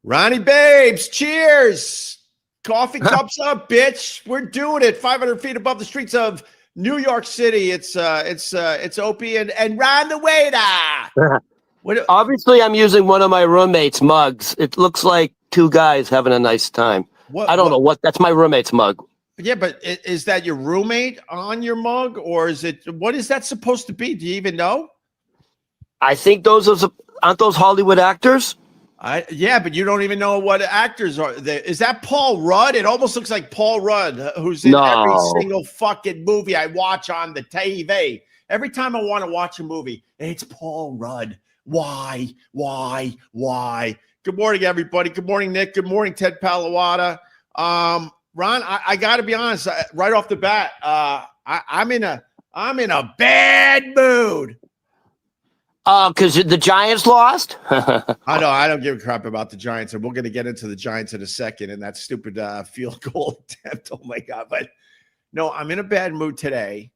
Ronnie Babes, cheers. Coffee cups up, bitch. We're doing it 500 feet above the streets of New York City. It's Opie and Ron the waiter. Obviously, I'm using one of my roommate's mugs. It looks like two guys having a nice time. I don't know what. That's my roommate's mug. Yeah, but is that your roommate on your mug, or is it? What is that supposed to be? Do you even know? I think aren't those Hollywood actors? Yeah, but you don't even know what actors are. Is that Paul Rudd? It almost looks like Paul Rudd, who's in every single fucking movie I watch on the TV. Every time I want to watch a movie, it's Paul Rudd. Why? Good morning, everybody. Good morning, Nick. Good morning, Ted Palawada. Ron, I got to be honest. Right off the bat, I'm in a bad mood. Because the Giants lost? I know. I don't give a crap about the Giants, and we're going to get into the Giants in a second and that stupid field goal attempt. Oh, my God. But, no, I'm in a bad mood today.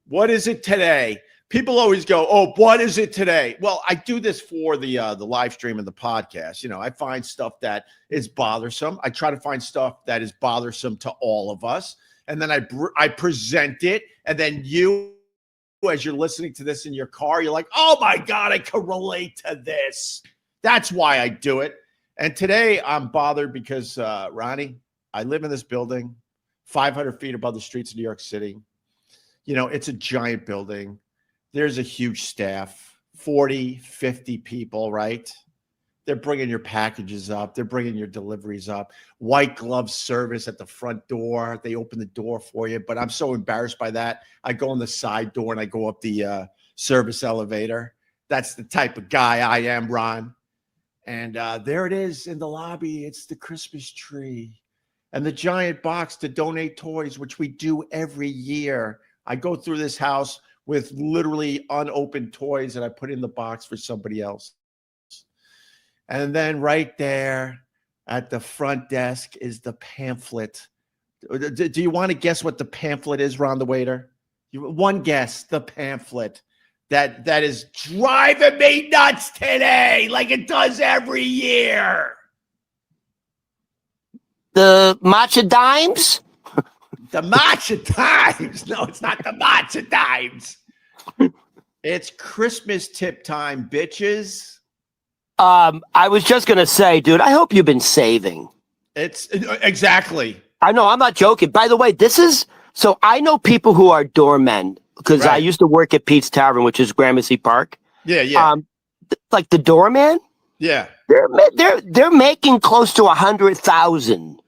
What is it today? People always go, oh, what is it today? Well, I do this for the live stream and the podcast. You know, I find stuff that is bothersome. I try to find stuff that is bothersome to all of us, and then I present it, and then you, as you're listening to this in your car, you're like, oh my God, I can relate to this. That's why I do it. And today I'm bothered because, Ronnie, I live in this building 500 feet above the streets of New York City. You know, it's a giant building. There's a huge staff, 40, 50 people, right? They're bringing your packages up. They're bringing your deliveries up. White glove service at the front door. They open the door for you. But I'm so embarrassed by that. I go in the side door and I go up the service elevator. That's the type of guy I am, Ron. And there it is in the lobby. It's the Christmas tree and the giant box to donate toys, which we do every year. I go through this house with literally unopened toys that I put in the box for somebody else. And then right there at the front desk is the pamphlet. Do you want to guess what the pamphlet is, Ron the waiter? One guess, the pamphlet that is driving me nuts today, like it does every year. The matcha dimes? The matcha dimes. No, it's not the matcha dimes. It's Christmas tip time, bitches. I was just going to say, dude, I hope you've been saving. Exactly. I know, I'm not joking. By the way, so I know people who are doormen because I used to work at Pete's Tavern, which is Gramercy Park. Yeah. Like the doorman. Yeah. They're making close to 100,000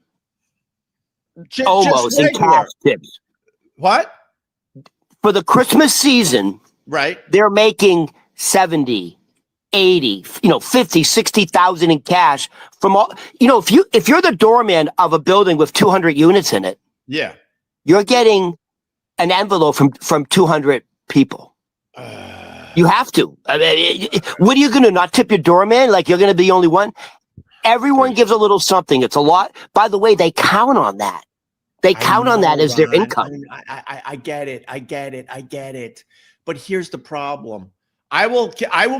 almost in cash tips. What? For the Christmas season, right? They're making 70, 80, 50, 60,000 in cash from all, if you're the doorman of a building with 200 units in it, yeah, you're getting an envelope from 200 people. You have to. I mean, what are you going to not tip your doorman? Like you're going to be the only one? Everyone gives a little something. It's a lot. By the way, they count on that. They count on that as their income. I get it. But here's the problem. I will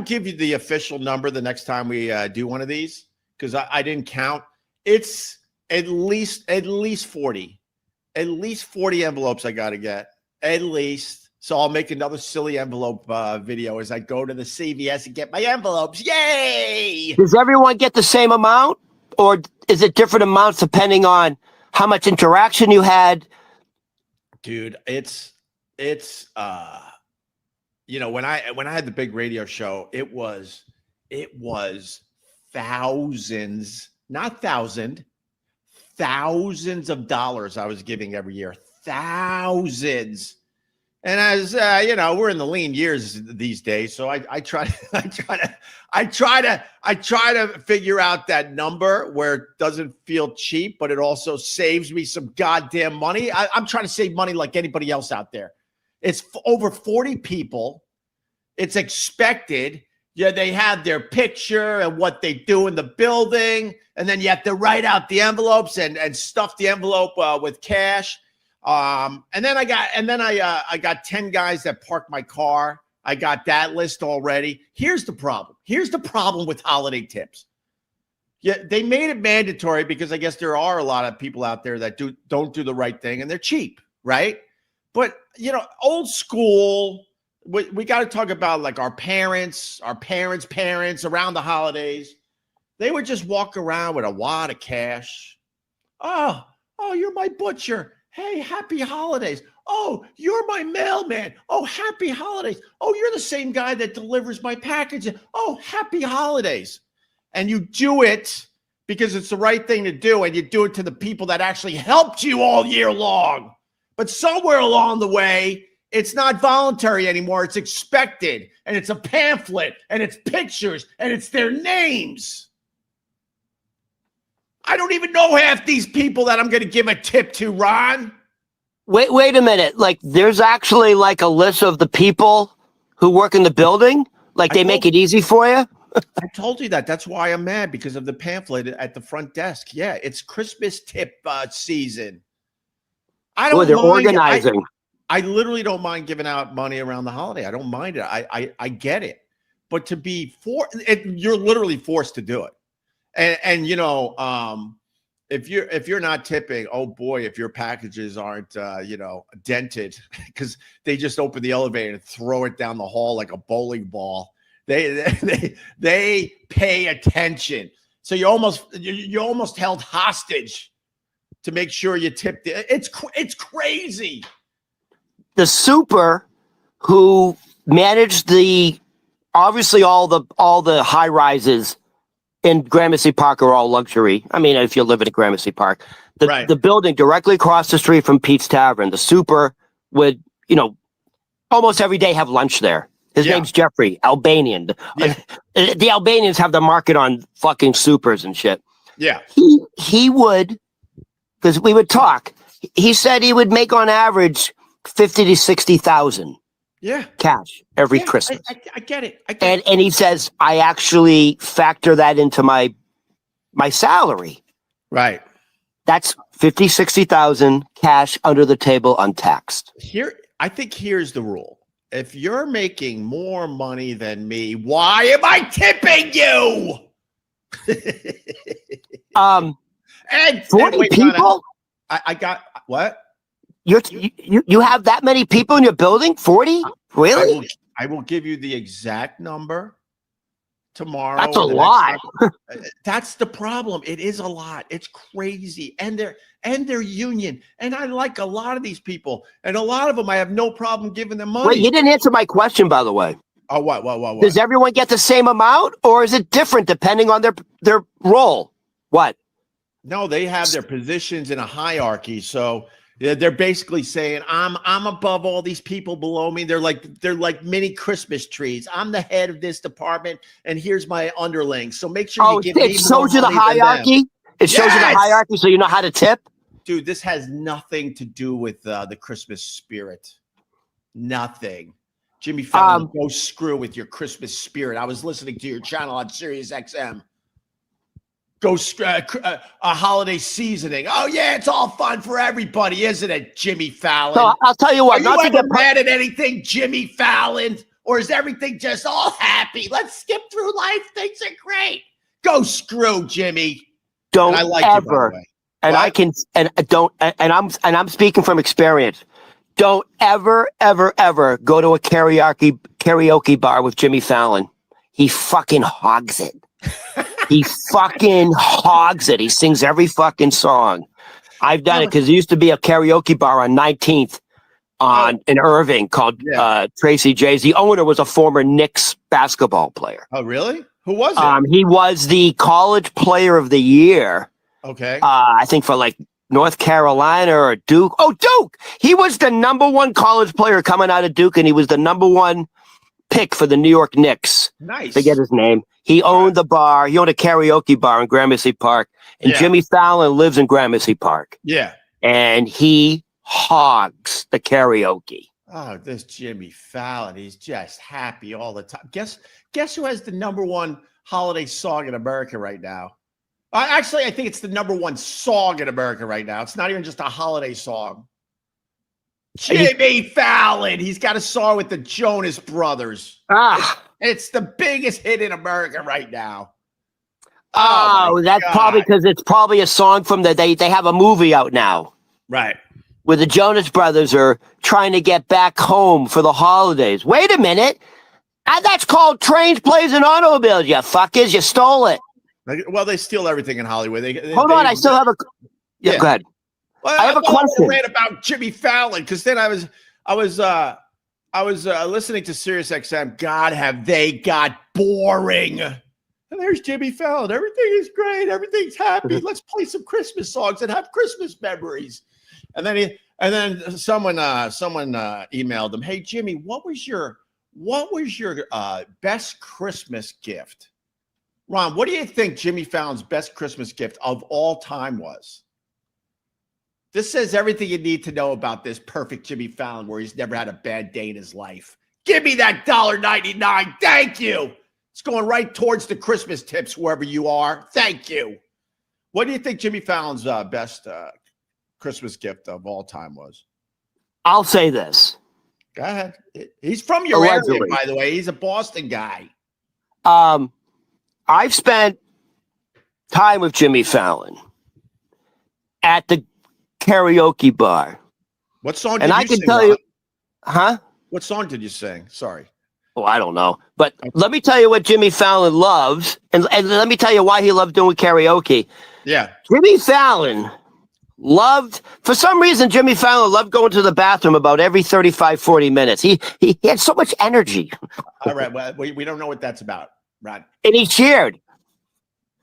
give you the official number the next time we do one of these because I didn't count. It's at least 40. At least 40 envelopes I got to get. At least. So I'll make another silly envelope video as I go to the CVS and get my envelopes. Yay! Does everyone get the same amount? Or is it different amounts depending on how much interaction you had? Dude, it's when I had the big radio show, it was thousands, not thousand, thousands of dollars I was giving every year. Thousands. And as we're in the lean years these days, so I try to figure out that number where it doesn't feel cheap, but it also saves me some goddamn money. I'm trying to save money like anybody else out there. It's over 40 people. It's expected. Yeah, they have their picture and what they do in the building, and then you have to write out the envelopes and stuff the envelope with cash. And then I got 10 guys that park my car. I got that list already. Here's the problem. Here's the problem with holiday tips. Yeah, they made it mandatory because I guess there are a lot of people out there that don't do the right thing and they're cheap, right? But old school. We got to talk about like our parents' parents around the holidays. They would just walk around with a wad of cash. Oh, you're my butcher. Hey, happy holidays. Oh, you're my mailman. Oh, happy holidays. Oh, you're the same guy that delivers my package. Oh, happy holidays. And you do it because it's the right thing to do, and you do it to the people that actually helped you all year long. But somewhere along the way, it's not voluntary anymore. It's expected, and it's a pamphlet, and it's pictures, and it's their names. I don't even know half these people that I'm going to give a tip to, Ron. Wait a minute. Like, there's actually like a list of the people who work in the building. Like, they make it easy for you. I told you that. That's why I'm mad, because of the pamphlet at the front desk. Yeah, it's Christmas tip season. I don't. They're organizing. I literally don't mind giving out money around the holiday. I don't mind it. I get it, but to be you're literally forced to do it. And if you're not tipping, oh boy, if your packages aren't dented because they just open the elevator and throw it down the hall like a bowling ball. They pay attention. So you're almost held hostage to make sure you tip. It's crazy. The super who managed obviously all the high rises in Gramercy Park are all luxury. I mean, if you live in Gramercy Park, the building directly across the street from Pete's Tavern, the super would, almost every day have lunch there. His name's Jeffrey, Albanian. Yeah. The Albanians have the market on fucking supers and shit. Yeah. He would, because we would talk. He said he would make on average 50 to 60,000. Yeah. Cash every Christmas. I get it. And he says, I actually factor that into my salary. Right. That's 50, 60,000 cash under the table untaxed. I think here's the rule. If you're making more money than me, why am I tipping you? And 40 people? I got what? You have that many people in your building? 40? Really? I will give you the exact number tomorrow. That's a lot. That's the problem. It is a lot. It's crazy. And they're union. And I like a lot of these people. And a lot of them, I have no problem giving them money. Wait, you didn't answer my question, by the way. Oh, what? Does everyone get the same amount, or is it different depending on their role? What? No, they have their positions in a hierarchy. So they're basically saying, I'm above all these people below me. They're like mini Christmas trees. I'm the head of this department, and here's my underlings. So make sure you give me more money. It shows you the hierarchy. It shows you the hierarchy, so you know how to tip. Dude, this has nothing to do with the Christmas spirit. Nothing. Jimmy Fallon, go screw with your Christmas spirit. I was listening to your channel on Sirius XM. Go a holiday seasoning. Oh yeah, it's all fun for everybody, isn't it, Jimmy Fallon? So I'll tell you what. Are you ever mad at anything, Jimmy Fallon, or is everything just all happy? Let's skip through life. Things are great. Go screw, Jimmy. Don't I like ever. You, and what? I can and don't and I'm speaking from experience. Don't ever go to a karaoke bar with Jimmy Fallon. He fucking hogs it. He fucking hogs it. He sings every fucking song. I've done it because there used to be a karaoke bar on 19th in Irving called Tracy J's. The owner was a former Knicks basketball player. Oh, really? Who was it? He was the college player of the year. Okay. I think for like North Carolina or Duke. Oh, Duke! He was the #1 college player coming out of Duke, and he was the #1 pick for the New York Knicks. Nice. Forget his name. He owned the bar. He owned a karaoke bar in Gramercy Park. And Jimmy Fallon lives in Gramercy Park. Yeah. And he hogs the karaoke. Oh, this Jimmy Fallon. He's just happy all the time. Guess who has the #1 holiday song in America right now? Actually, I think it's the #1 song in America right now. It's not even just a holiday song. Jimmy Fallon. He's got a song with the Jonas Brothers. It's the biggest hit in America right now. Oh, my that's God. probably because it's probably a song from they have a movie out now Right. where the Jonas Brothers are trying to get back home for the holidays. Wait a minute. That's called Trains, Planes, and Automobiles, you fuckers. You stole it. Well, they steal everything in Hollywood. Hold on, I still have a... Yeah, go ahead. Well, I have a question. I rant about Jimmy Fallon because then I was listening to Sirius XM. God, have they got boring? And there's Jimmy Fallon. Everything is great. Everything's happy. Let's play some Christmas songs and have Christmas memories. And then someone emailed him, "Hey Jimmy, what was your best Christmas gift?" Ron, what do you think Jimmy Fallon's best Christmas gift of all time was? This says everything you need to know about this perfect Jimmy Fallon, where he's never had a bad day in his life. Give me that $1.99. Thank you. It's going right towards the Christmas tips, wherever you are. Thank you. What do you think Jimmy Fallon's best Christmas gift of all time was? I'll say this. Go ahead. He's from your Allegedly. area, by the way. He's a Boston guy. I've spent time with Jimmy Fallon at the karaoke bar. What song did And you I can sing, tell Ron? you, huh? What song did you sing? Sorry. Oh, I don't know. But let me tell you what Jimmy Fallon loves, and let me tell you why he loved doing karaoke. Yeah. Jimmy Fallon loved, for some reason, Jimmy Fallon loved going to the bathroom about every 35, 40 minutes. He had so much energy. All right. Well, we don't know what that's about, Ron. And he cheered.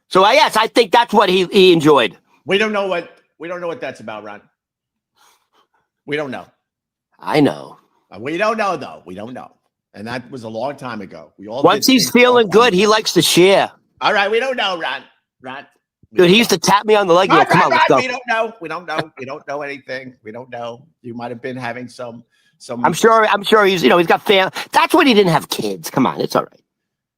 So yes, I think that's what he enjoyed. We don't know what that's about, Ron. We don't know. I know. We don't know, though. We don't know. And that was a long time ago. We all Once did he's things feeling a long time good, he ago. likes to share. All right, we don't know, Ron. Dude, he used to tap me on the leg. Ron, Go, come on, let's go. we don't know. We don't know. We don't know anything. We don't know. You might have been having some. I'm sure he's he's got family. That's when he didn't have kids. Come on, it's all right.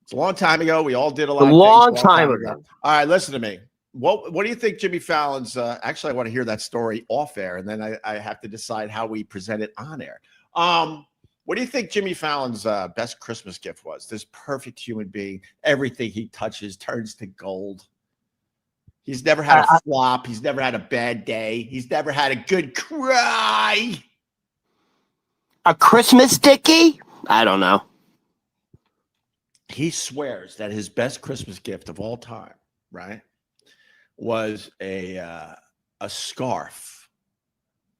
It's a long time ago. We all did a lot. A of long things time ago. All right, listen to me. What do you think Jimmy Fallon's? Actually, I want to hear that story off air, and then I have to decide how we present it on air. What do you think Jimmy Fallon's best Christmas gift was? This perfect human being. Everything he touches turns to gold. He's never had a flop. He's never had a bad day. He's never had a good cry. A Christmas Dickie? I don't know. He swears that his best Christmas gift of all time, right, was a scarf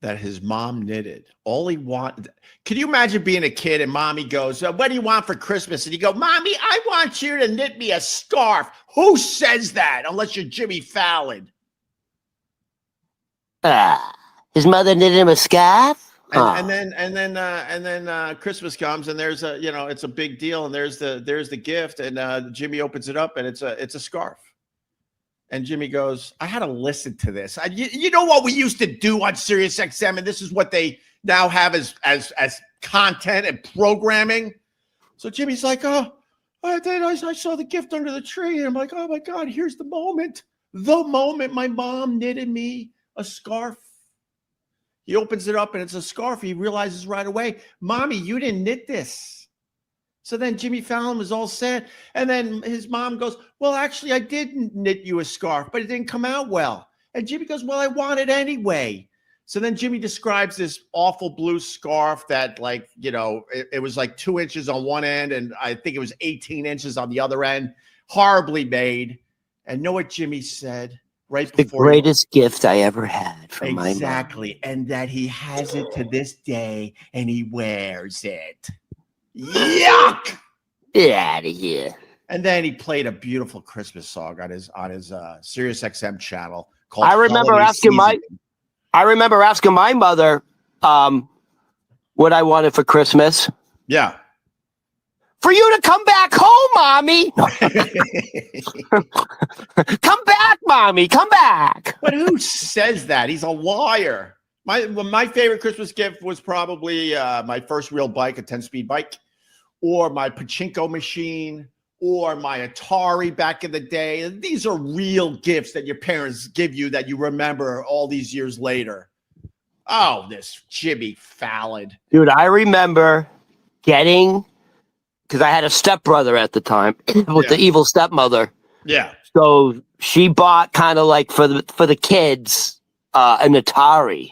that his mom knitted. All he wanted. Can you imagine being a kid and mommy goes, "What do you want for Christmas?" And you go, "Mommy, I want you to knit me a scarf." Who says that unless you're Jimmy Fallon? His mother knitted him a scarf. And then Christmas comes and there's it's a big deal, and there's the gift, and Jimmy opens it up and it's a scarf. And Jimmy goes, "I had to listen to this. You know what we used to do on Sirius XM, and this is what they now have as content and programming." So Jimmy's like, "Oh, I saw the gift under the tree." And I'm like, "Oh my God, here's the moment. The moment my mom knitted me a scarf." He opens it up and it's a scarf. He realizes right away, "Mommy, you didn't knit this." So then Jimmy Fallon was all sad. And then his mom goes, "Well, actually, I did knit you a scarf, but it didn't come out well." And Jimmy goes, "Well, I want it anyway." So then Jimmy describes this awful blue scarf that, it was like 2 inches on one end, and I think it was 18 inches on the other end. Horribly made. And know what Jimmy said right The before? greatest gift I ever had from my mom. Exactly. And that he has it to this day and he wears it. Yuck! Get out of here. And then he played a beautiful Christmas song on his Sirius XM channel called I remember asking my mother what I wanted for Christmas. Yeah. For you to come back home, Mommy. Come back, Mommy. Come back. But who says that? He's a liar. My favorite Christmas gift was probably my first real bike, a 10-speed bike, or my pachinko machine, or my Atari back in the day. These are real gifts that your parents give you that you remember all these years later. Oh, this Jimmy Fallon. Dude, I remember getting, because I had a stepbrother at the time with the evil stepmother. Yeah. So she bought kind of like for the kids an Atari.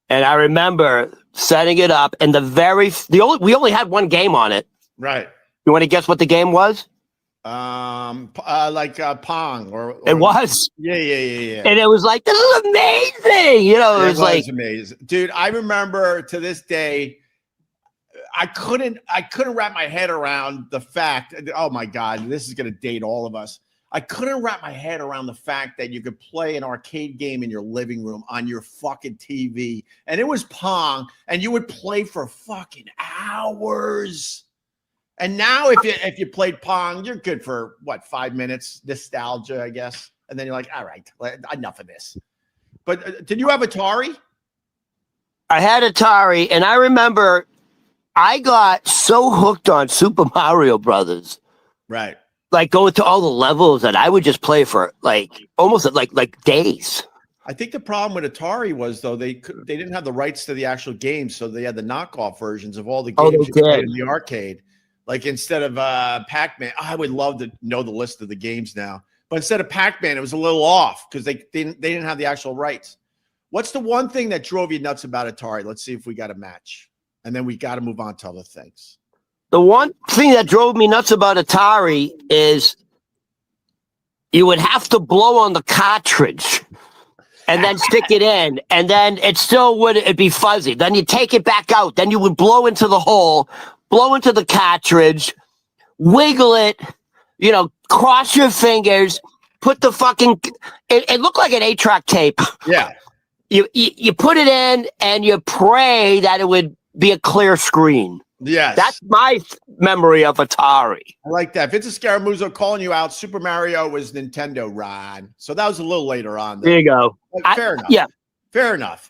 And I remember setting it up, and we only had one game on it. Right. You want to guess what the game was? Pong or It was. Yeah. And it was like, this is amazing. You know, it was like amazing. Dude, I remember to this day, I couldn't wrap my head around the fact, oh my God, this is gonna date all of us. I couldn't wrap my head around the fact that you could play an arcade game in your living room on your fucking TV. And it was Pong, and you would play for fucking hours. And now if you played Pong, you're good for what, 5 minutes, nostalgia, I guess. And then you're like, all right, enough of this. But did you have Atari? I had Atari, and I remember I got so hooked on Super Mario Brothers. Right. Like going to all the levels that I would just play for like almost like days. I think the problem with Atari was, though, they didn't have the rights to the actual games, so they had the knockoff versions of all the games you played in the arcade. Like instead of Pac-Man, I would love to know the list of the games now. But instead of Pac-Man, it was a little off because they didn't have the actual rights. What's the one thing that drove you nuts about Atari? Let's see if we got a match, and then we got to move on to other things. The one thing that drove me nuts about Atari is you would have to blow on the cartridge and then stick it in, and then it'd be fuzzy. Then you take it back out. Then you would blow into the hole, blow into the cartridge, wiggle it, cross your fingers, put the fucking, it looked like an 8-track tape. Yeah. You put it in and you pray that it would be a clear screen. Yes. That's my memory of Atari. I like that. Vince Scaramuzzo calling you out. Super Mario was Nintendo, Ron. So that was a little later on. There you go. Fair enough. Yeah. Fair enough.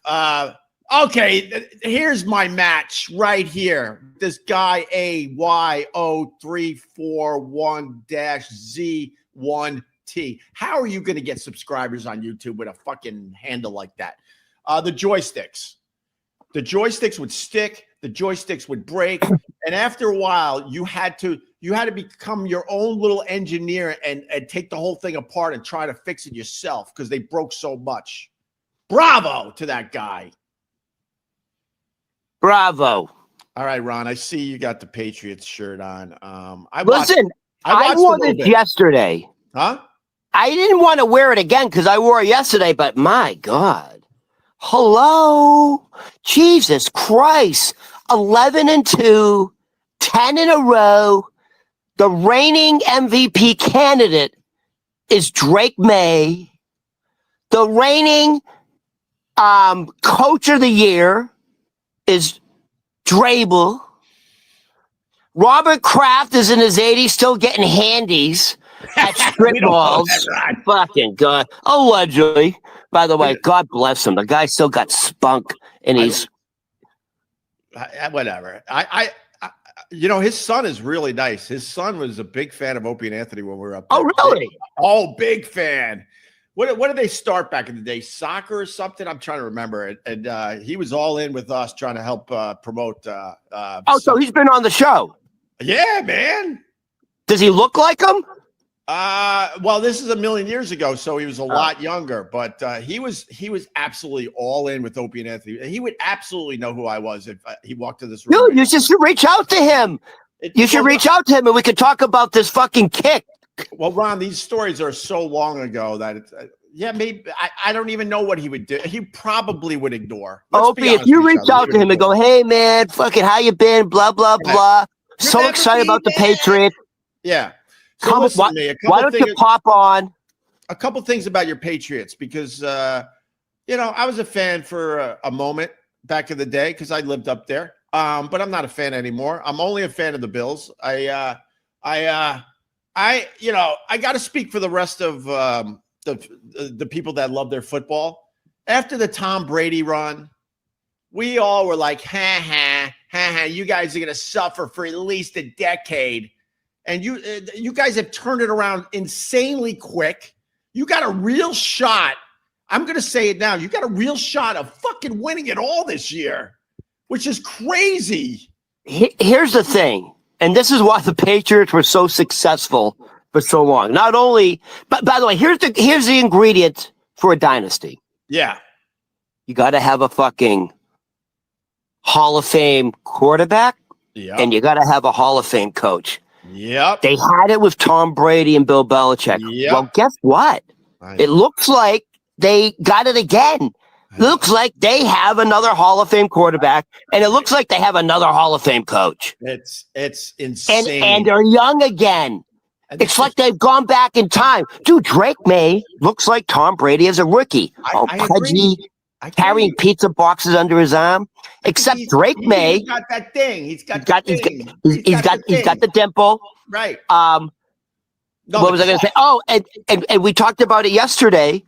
Okay, here's my match right here. This guy AYO3441-Z1T. How are you going to get subscribers on YouTube with a fucking handle like that? The joysticks. The joysticks would stick. The joysticks would break, and after a while, you had to become your own little engineer and take the whole thing apart and try to fix it yourself because they broke so much. Bravo to that guy. Bravo. All right, Ron. I see you got the Patriots shirt on. I wore this yesterday. Huh? I didn't want to wear it again because I wore it yesterday, but my God. Hello, Jesus Christ, 11-2, 10 in a row. The reigning MVP candidate is Drake May. The reigning coach of the year is Drabel. Robert Kraft is in his 80s, still getting handies at strip malls. Fucking God. Allegedly. By the way, God bless him. The guy still got spunk, and he's whatever. His son is really nice. His son was a big fan of Opie and Anthony when we were up there. Oh, really? Oh, big fan. What did they start back in the day? Soccer or something? I'm trying to remember it. And he was all in with us trying to help promote. So he's been on the show. Yeah, man. Does he look like him? Well, this is a million years ago, so he was a lot younger, but he was absolutely all in with Opie and Anthony. He would absolutely know who I was if he walked to this room. Dude, you should reach out to him. You should reach out to him, and we could talk about this fucking kick. Well, Ron, these stories are so long ago that it's maybe I don't even know what he would do. He probably would ignore. Opie, if you reach out to him and go, "Hey, man, fucking how you been? Blah blah blah." So excited about the Patriots. Yeah. So why don't you pop on? A couple things about your Patriots because I was a fan for a moment back in the day because I lived up there. But I'm not a fan anymore. I'm only a fan of the Bills. I got to speak for the rest of the people that love their football. After the Tom Brady run, we all were like, ha, you guys are going to suffer for at least a decade. And you guys have turned it around insanely quick. You got a real shot. I'm going to say it now. You got a real shot of fucking winning it all this year, which is crazy. Here's the thing. And this is why the Patriots were so successful for so long. Not only, but by the way, here's the ingredient for a dynasty. Yeah. You got to have a fucking Hall of Fame quarterback, and you got to have a Hall of Fame coach. Yep. They had it with Tom Brady and Bill Belichick. Yep. Well, guess what? It looks like they got it again. It looks like they have another Hall of Fame quarterback, and it looks like they have another Hall of Fame coach. It's insane. And they're young again. It's like they've gone back in time. Dude, Drake May looks like Tom Brady as a rookie. Pudgy, carrying pizza boxes under his arm. Except Drake May. He's got that thing. He's got the dimple. Right. What was I going to say? Oh, and we talked about it yesterday.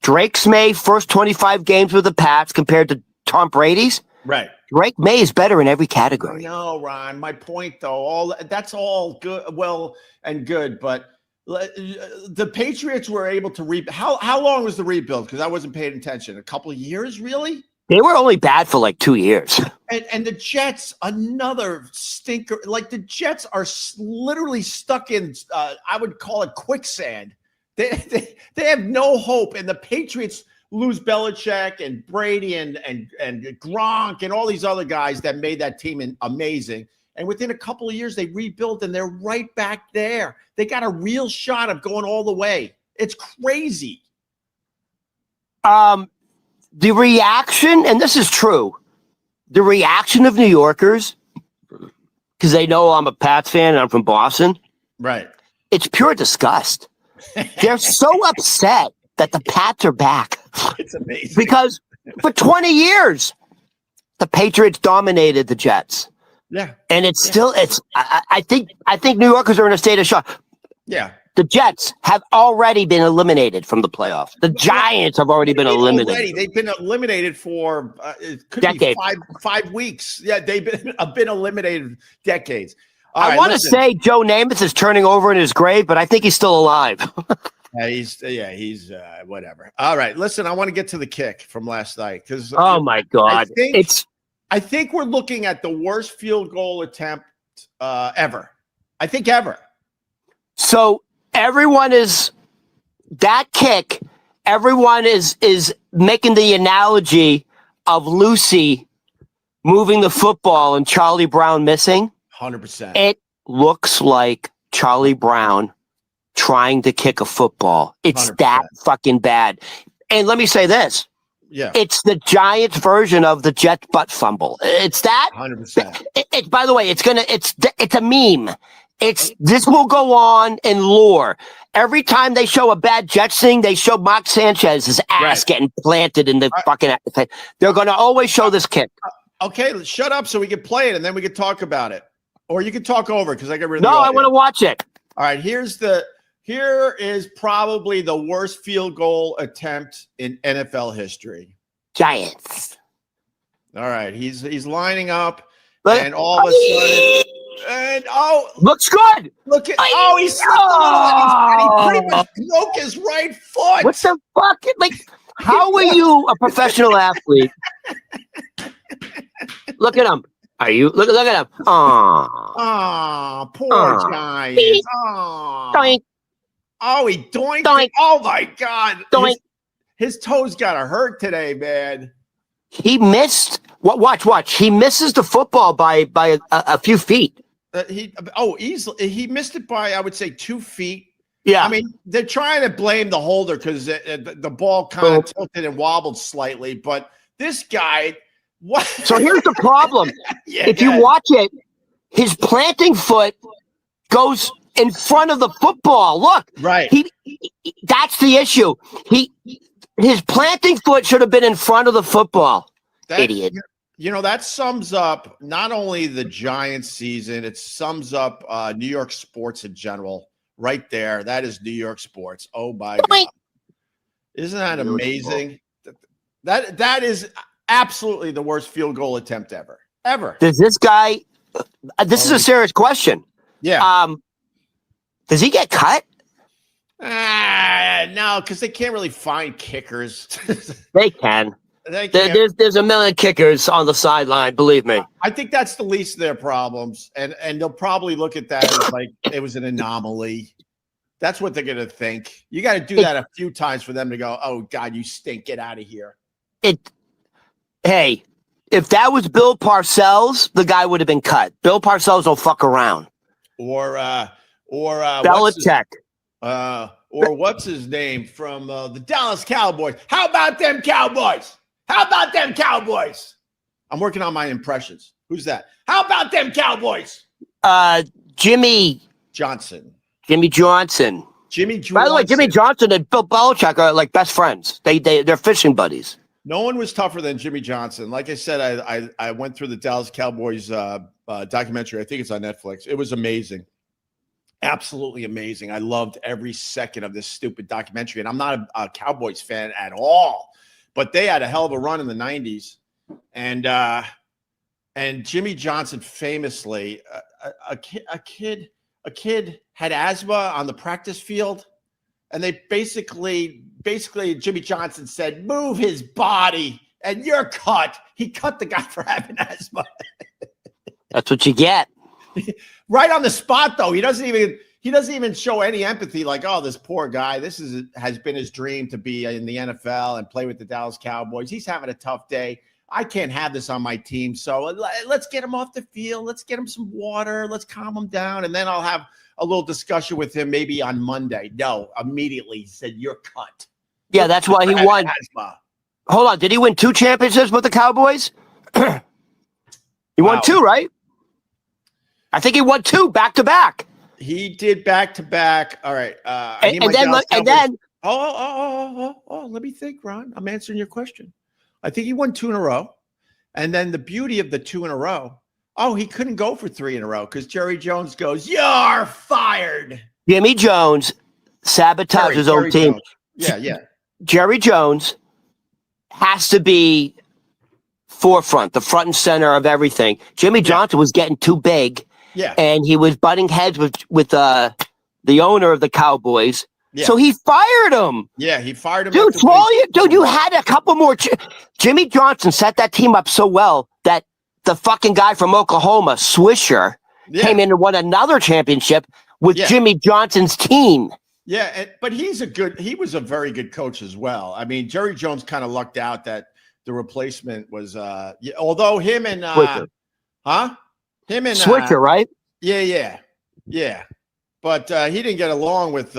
Drake's May first 25 games with the Pats compared to Tom Brady's. Right. Drake May is better in every category. No, Ron. My point, though, that's all good, well and good, but the Patriots were able to How long was the rebuild? Because I wasn't paying attention. A couple of years, really? They were only bad for like 2 years. And the Jets, another stinker. Like the Jets are literally stuck in, I would call it quicksand. They have no hope, and the Patriots lose Belichick and Brady and Gronk and all these other guys that made that team amazing. And within a couple of years, they rebuilt, and they're right back there. They got a real shot of going all the way. It's crazy. The reaction, and this is true, the reaction of New Yorkers, because they know I'm a Pats fan and I'm from Boston. Right. It's pure disgust. They're so upset that the Pats are back. It's amazing. Because for 20 years, the Patriots dominated the Jets. Yeah. And I think New Yorkers are in a state of shock. Yeah. The Jets have already been eliminated from the playoffs. The Giants have already been eliminated. They've been eliminated for it could decades. Be 5 weeks. Yeah, they've been eliminated decades. I want to say Joe Namath is turning over in his grave, but I think he's still alive. He's whatever. All right, listen, I want to get to the kick from last night because oh my God, I think we're looking at the worst field goal attempt ever. I think ever. So everyone is making the analogy of Lucy moving the football and Charlie Brown missing. 100%. It looks like Charlie Brown trying to kick a football. It's 100%. That fucking bad. And let me say this. Yeah. It's the Giants version of the Jets butt fumble. It's that. 100%. By the way, it's a meme. This will go on in lore. Every time they show a bad Jets thing, they show Mark Sanchez's ass getting planted in the fucking. They're going to always show this kick. Okay, let's shut up so we can play it and then we can talk about it. Or you can talk over because I got rid of No, I want to watch it. All right, here is probably the worst field goal attempt in NFL history. Giants. All right, he's lining up, but, and all of a sudden, and looks good. Look at he slipped a little, and he pretty much broke his right foot. What the fuck? Like, how are you a professional athlete? Look at him. Are you look at him? Poor Giants. Doink. Oh, he doinked. Doink. Oh my God. Doink. His toes got to hurt today, man. He missed. Watch. He misses the football by a few feet. Easily. He missed it by, I would say, 2 feet. Yeah. I mean, they're trying to blame the holder because the ball kind of tilted and wobbled slightly. But this guy, what? So here's the problem. If you watch it, his planting foot goes in front of the football. Look. Right. That's the issue. His planting foot should have been in front of the football. Idiot. You know, that sums up not only the Giants season, it sums up New York sports in general. Right there. That is New York sports. Oh my God. Isn't that amazing? That is absolutely the worst field goal attempt ever. Ever. Does this guy this is a serious question. Yeah. Does he get cut? No, because they can't really find kickers. They can. There's a million kickers on the sideline, believe me. I think that's the least of their problems. And they'll probably look at that as like it was an anomaly. That's what they're gonna think. You got to do that a few times for them to go, "Oh God, you stink! Get out of here." Hey, if that was Bill Parcells, the guy would have been cut. Bill Parcells don't fuck around. Or Belichick. What's his name from the Dallas Cowboys? How about them Cowboys? How about them Cowboys? I'm working on my impressions. Who's that? How about them Cowboys? Jimmy Johnson. Jimmy Johnson. By the way, Jimmy Johnson and Bill Belichick are like best friends. They're fishing buddies. No one was tougher than Jimmy Johnson. Like I said, I went through the Dallas Cowboys documentary. I think it's on Netflix. It was amazing. Absolutely amazing. I loved every second of this stupid documentary. And I'm not a Cowboys fan at all, but they had a hell of a run in the 90s. And Jimmy Johnson famously, a kid had asthma on the practice field. And they basically Jimmy Johnson said, move his body and you're cut. He cut the guy for having asthma. That's what you get. Right on the spot, though. He doesn't even show any empathy. Like, oh, this poor guy. This has been his dream to be in the NFL and play with the Dallas Cowboys. He's having a tough day. I can't have this on my team. So let's get him off the field. Let's get him some water. Let's calm him down. And then I'll have a little discussion with him maybe on Monday. No, immediately he said, you're cut. Yeah, that's why he won. Asthma. Hold on. Did he win 2 championships with the Cowboys? He won 2, right? I think he won 2 back to back. He did back to back. All right. And then let me think, Ron. I'm answering your question. I think he won 2 in a row. And then the beauty of the 2 in a row, he couldn't go for 3 in a row because Jerry Jones goes, you're fired. Jimmy Jones sabotaged his own team. Jones. Yeah. Jerry Jones has to be forefront, the front and center of everything. Jimmy Johnson was getting too big. Yeah. And he was butting heads with the owner of the Cowboys. Yeah. So he fired him. Yeah, he fired him. Dude, you had a couple more. Jimmy Johnson set that team up so well that the fucking guy from Oklahoma, Swisher, came in and won another championship with Jimmy Johnson's team. Yeah, but he was a very good coach as well. I mean, Jerry Jones kind of lucked out that the replacement was although him and Switcher, right? Yeah. But he didn't get along with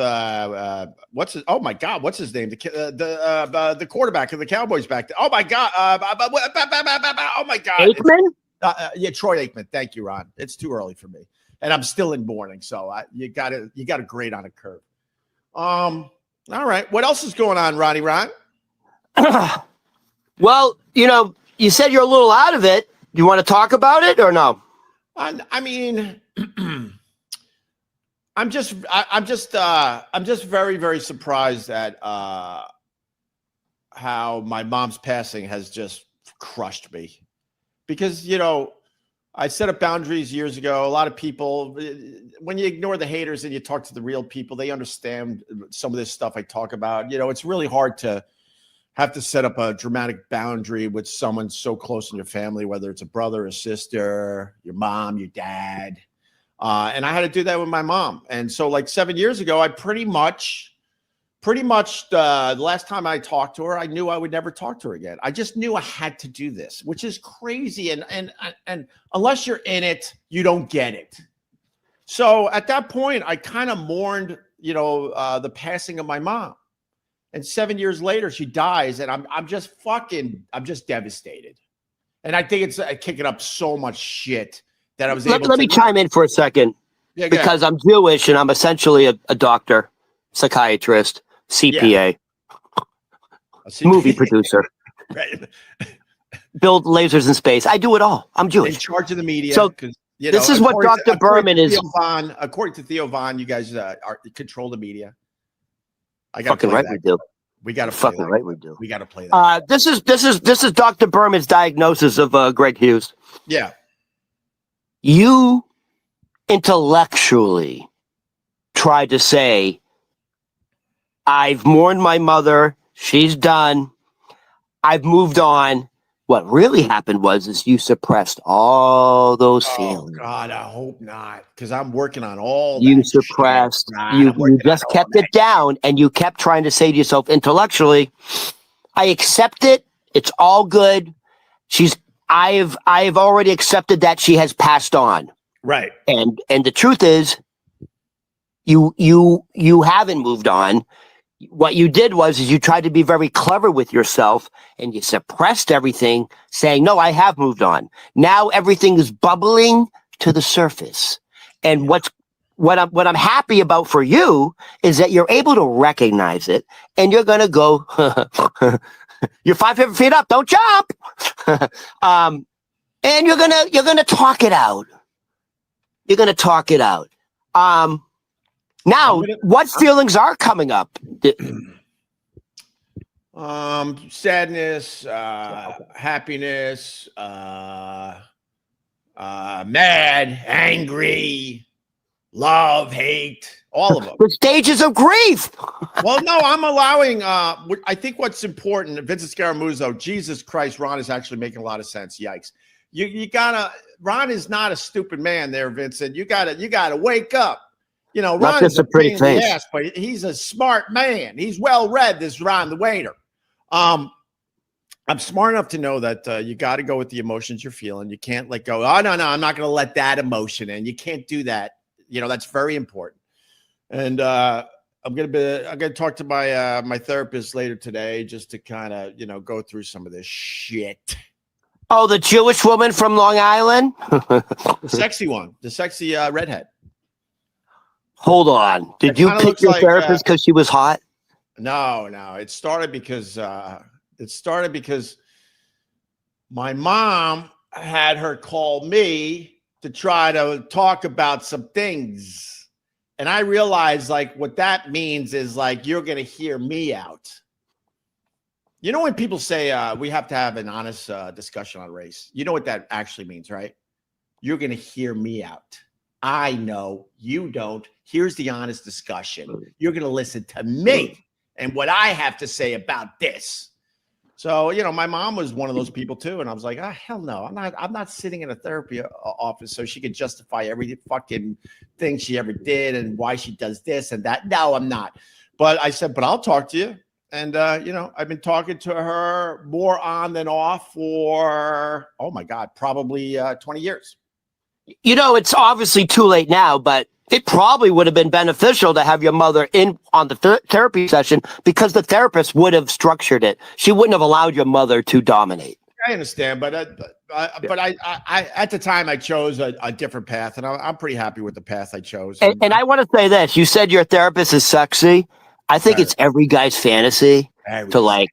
what's his name? The quarterback of the Cowboys back then. Oh my God! Oh my God! Aikman? Troy Aikman. Thank you, Ron. It's too early for me, and I'm still in mourning, so you got to grade on a curve. All right. What else is going on, Ronnie Ron? Well, you said you're a little out of it. You want to talk about it or no? I mean, I'm just very, very surprised at how my mom's passing has just crushed me because, I set up boundaries years ago. A lot of people, when you ignore the haters and you talk to the real people, they understand some of this stuff I talk about. It's really hard to have to set up a dramatic boundary with someone so close in your family, whether it's a brother, a sister, your mom, your dad. And I had to do that with my mom. And so like 7 years ago, I pretty much the last time I talked to her, I knew I would never talk to her again. I just knew I had to do this, which is crazy. And unless you're in it, you don't get it. So at that point, I kind of mourned, the passing of my mom. And 7 years later, she dies, and I'm just devastated. And I think it's kicking up so much shit that I was able to. Let me chime in for a second, because I'm Jewish and I'm essentially a doctor, psychiatrist, CPA, movie producer, right. Build lasers in space. I do it all. I'm Jewish. In charge of the media. So this is what Dr. Berman is. According to Theo Von, you guys control the media. I got fucking right. We do. We got to fucking right. We do. We got to play that. This is Dr. Berman's diagnosis of Greg Hughes. Yeah. You intellectually tried to say, I've mourned my mother. She's done. I've moved on. What really happened is you suppressed all those Oh feelings. God, I hope not, because I'm working on all You that suppressed. shit, Ron. You I'm working just on all kept it that. down, and you kept trying to say to yourself intellectually, "I accept it. It's all good. I've already accepted that she has passed on." Right. And the truth is, you haven't moved on. What you did is you tried to be very clever with yourself, and you suppressed everything, saying, "No, I have moved on." Now everything is bubbling to the surface. And what I'm happy about for you is that you're able to recognize it, and you're gonna go, "You're 5 feet up, don't jump." And you're gonna talk it out. You're gonna talk it out. Now, what feelings are coming up? Sadness, happiness, mad, angry, love, hate, all of them. The stages of grief. Well, no, I'm allowing, I think what's important, Vincent Scaramuzzo, Jesus Christ, Ron is actually making a lot of sense. Yikes. You gotta, Ron is not a stupid man there, Vincent. You gotta wake up. You know, Ron is a pretty pain in the ass, but he's a smart man. He's well read, this Ron the waiter. I'm smart enough to know that you got to go with the emotions you're feeling. You can't let go. Oh, no, I'm not going to let that emotion in. You can't do that. You know, that's very important. And I'm gonna talk to my therapist later today just to kind of, you know, go through some of this shit. Oh, the Jewish woman from Long Island? The sexy one, the sexy redhead. Hold on. Did you pick your therapist because she was hot? No. It started because my mom had her call me to try to talk about some things. And I realized like what that means is like, you're going to hear me out. You know, when people say we have to have an honest discussion on race, you know what that actually means, right? You're going to hear me out. I know you don't. Here's the honest discussion. You're going to listen to me and what I have to say about this. So, you know, my mom was one of those people too. And I was like, hell no, I'm not sitting in a therapy office so she could justify every fucking thing she ever did and why she does this and that. No, I'm not. But I said, but I'll talk to you. And, you know, I've been talking to her more on than off for, oh my God, probably 20 years. You know, it's obviously too late now, but it probably would have been beneficial to have your mother in on the therapy session because the therapist would have structured it. She wouldn't have allowed your mother to dominate. I understand, but I at the time I chose a different path, and I'm pretty happy with the path I chose. And I want to say this: you said your therapist is sexy. I think it's every guy's fantasy to like.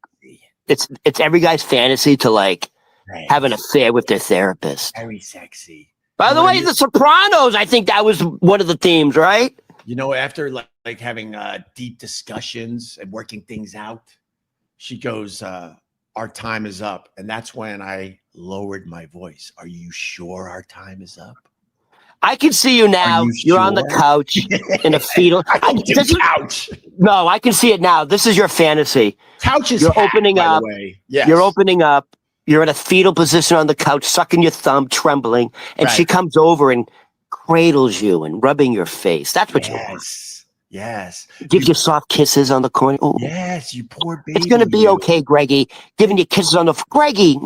It's every guy's fantasy to like have an affair with their therapist. Very sexy. By the way, The Sopranos, I think that was one of the themes, right? You know, after like having deep discussions and working things out, she goes, our time is up. And that's when I lowered my voice. Are you sure our time is up? I can see you now. You're on the couch in a fetal. Couch. No, I can see it now. This is your fantasy. Couch is You're opening up. Yes. You're opening up. You're in a fetal position on the couch, sucking your thumb, trembling, and she comes over and cradles you and rubbing your face. That's what you want. Yes. Gives you soft kisses on the corner. Ooh. Yes, you poor baby. It's going to be okay, Greggy. Giving you kisses on the Greggy.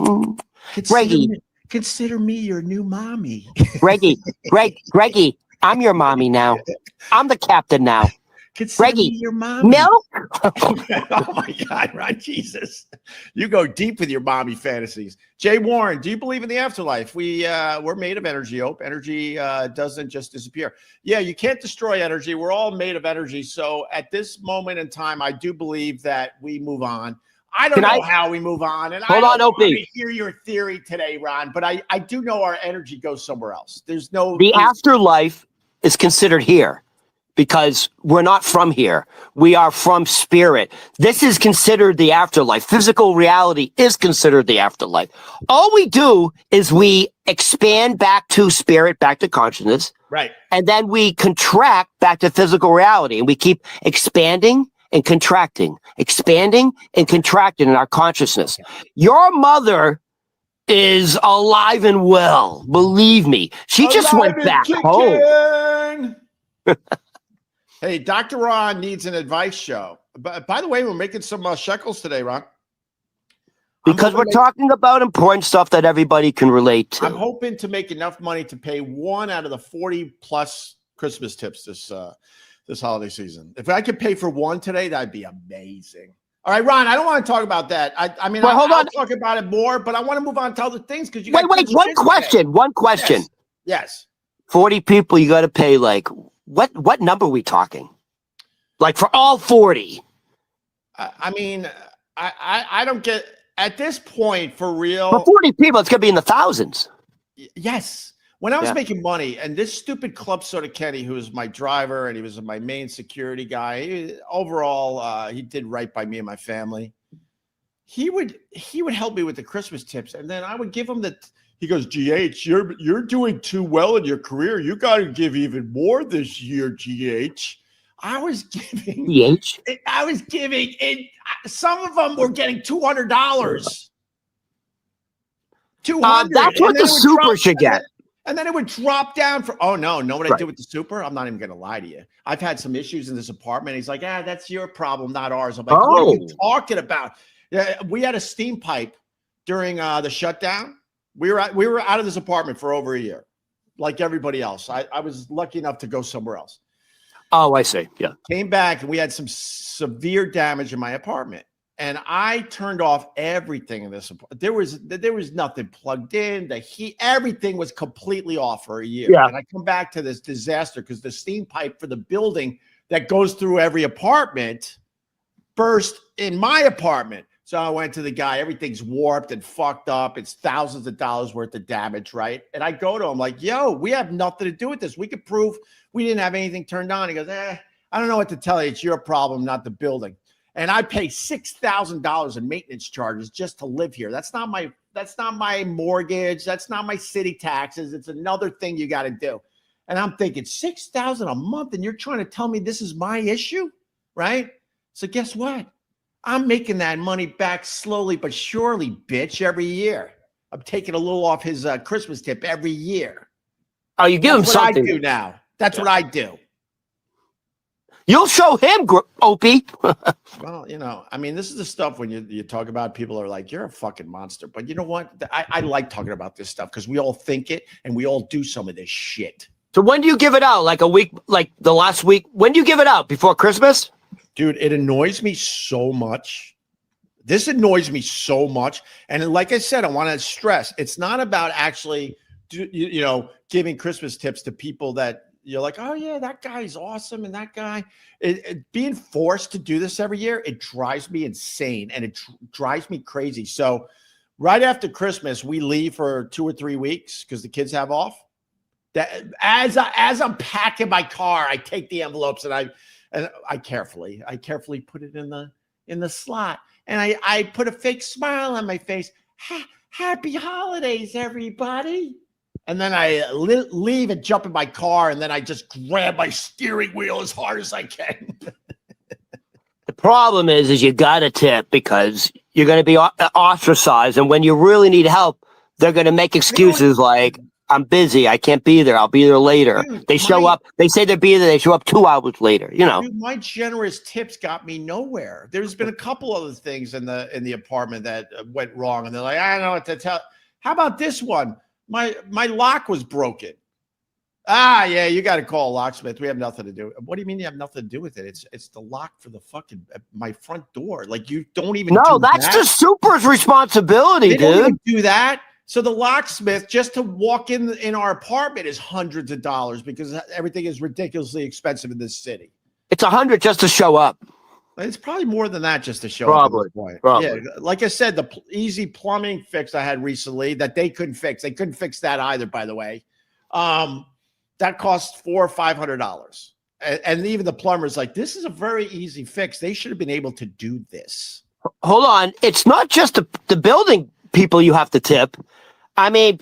Greggy. Consider me your new mommy. Greggy, I'm your mommy now. I'm the captain now. Greggy, your mommy. Milk? Oh my God, Ron, Jesus. You go deep with your mommy fantasies. Jay Warren, do you believe in the afterlife? We're made of energy, Hope. Energy doesn't just disappear. Yeah, you can't destroy energy. We're all made of energy. So at this moment in time, I do believe that we move on. I don't know how we move on. And hold I on, don't want Opie. to hear your theory today, Ron, but I do know our energy goes somewhere else. The afterlife is considered here because we're not from here. We are from spirit. This is considered the afterlife. Physical reality is considered the afterlife. All we do is we expand back to spirit, back to consciousness. Right. And then we contract back to physical reality. And we keep expanding and contracting in our consciousness. Your mother is alive and well. Believe me. She just went back home. Hey, Dr. Ron needs an advice show. But by the way, we're making some shekels today, Ron. Because we're talking about important stuff that everybody can relate to. I'm hoping to make enough money to pay one out of the 40 plus Christmas tips this holiday season. If I could pay for one today, that'd be amazing. All right, Ron, I don't want to talk about that. I mean, well, I'll talk about it more, but I want to move on to other things because you. Wait, one question. Yes. 40 people, you got to pay like what number are we talking? Like for all 40? I mean, I don't get at this point for real. For 40 people, it's gonna be in the thousands. Yes. When I was making money, and this stupid Club Soda Kenny, who was my driver and he was my main security guy, overall, he did right by me and my family. He would help me with the Christmas tips, and then I would give him he goes, GH, you're doing too well in your career. You got to give even more this year, GH. I was giving some of them were getting $200. $200. That's what the super should get. And then it would drop down for, oh, no, know what I did with the super? I'm not even going to lie to you. I've had some issues in this apartment. He's like, that's your problem, not ours. I'm like, what are you talking about? Yeah, we had a steam pipe during the shutdown. We were out of this apartment for over a year, like everybody else. I was lucky enough to go somewhere else. Oh, I see. Yeah. Came back and we had some severe damage in my apartment. And I turned off everything in this apartment. There was nothing plugged in. The heat, everything was completely off for a year. Yeah. And I come back to this disaster because the steam pipe for the building that goes through every apartment burst in my apartment. So I went to the guy. Everything's warped and fucked up. It's thousands of dollars worth of damage, right? And I go to him like, yo, we have nothing to do with this. We could prove we didn't have anything turned on. He goes, I don't know what to tell you. It's your problem, not the building. And I pay $6,000 in maintenance charges just to live here. That's not my mortgage. That's not my city taxes. It's another thing you got to do. And I'm thinking $6,000 a month, and you're trying to tell me this is my issue, right? So guess what? I'm making that money back slowly but surely, bitch, every year. I'm taking a little off his Christmas tip every year. Oh, you give him something. That's what I do now. That's what I do. You'll show him, Opie. Well, I mean, this is the stuff when you talk about, people are like, you're a fucking monster. But you know what? I like talking about this stuff because we all think it and we all do some of this shit. So when do you give it out? Like a week, like the last week? When do you give it out? Before Christmas? Dude, it annoys me so much. This annoys me so much. And like I said, I want to stress, it's not about actually, giving Christmas tips to people that you're like, oh yeah, that guy's awesome. And that guy, being forced to do this every year, it drives me insane and it drives me crazy. So right after Christmas, we leave for 2 or 3 weeks because the kids have off. That as I'm packing my car, I take the envelopes and I carefully put it in the slot. And I put a fake smile on my face. Happy holidays, everybody. And then I leave and jump in my car, and then I just grab my steering wheel as hard as I can. The problem is you got to tip because you're going to be ostracized. And when you really need help, they're going to make excuses like, I'm busy. I can't be there. I'll be there later. Dude, they show up. They say they'll be there. They show up 2 hours later. Dude, my generous tips got me nowhere. There's been a couple other things in the apartment that went wrong, and they're like, I don't know what to tell. How about this one? My lock was broken. Yeah, you got to call a locksmith. We have nothing to do. What do you mean you have nothing to do with it? It's the lock for the fucking my front door. Like you don't even. No, that's the super's responsibility, dude. Don't even do that. So the locksmith, just to walk in our apartment, is hundreds of dollars because everything is ridiculously expensive in this city. It's $100 just to show up. It's probably more than that just to show up. Probably. Yeah, like I said, the easy plumbing fix I had recently that they couldn't fix. They couldn't fix that either, by the way. That cost $400 or $500. And even the plumber's like, this is a very easy fix. They should have been able to do this. Hold on. It's not just the building people you have to tip. I mean,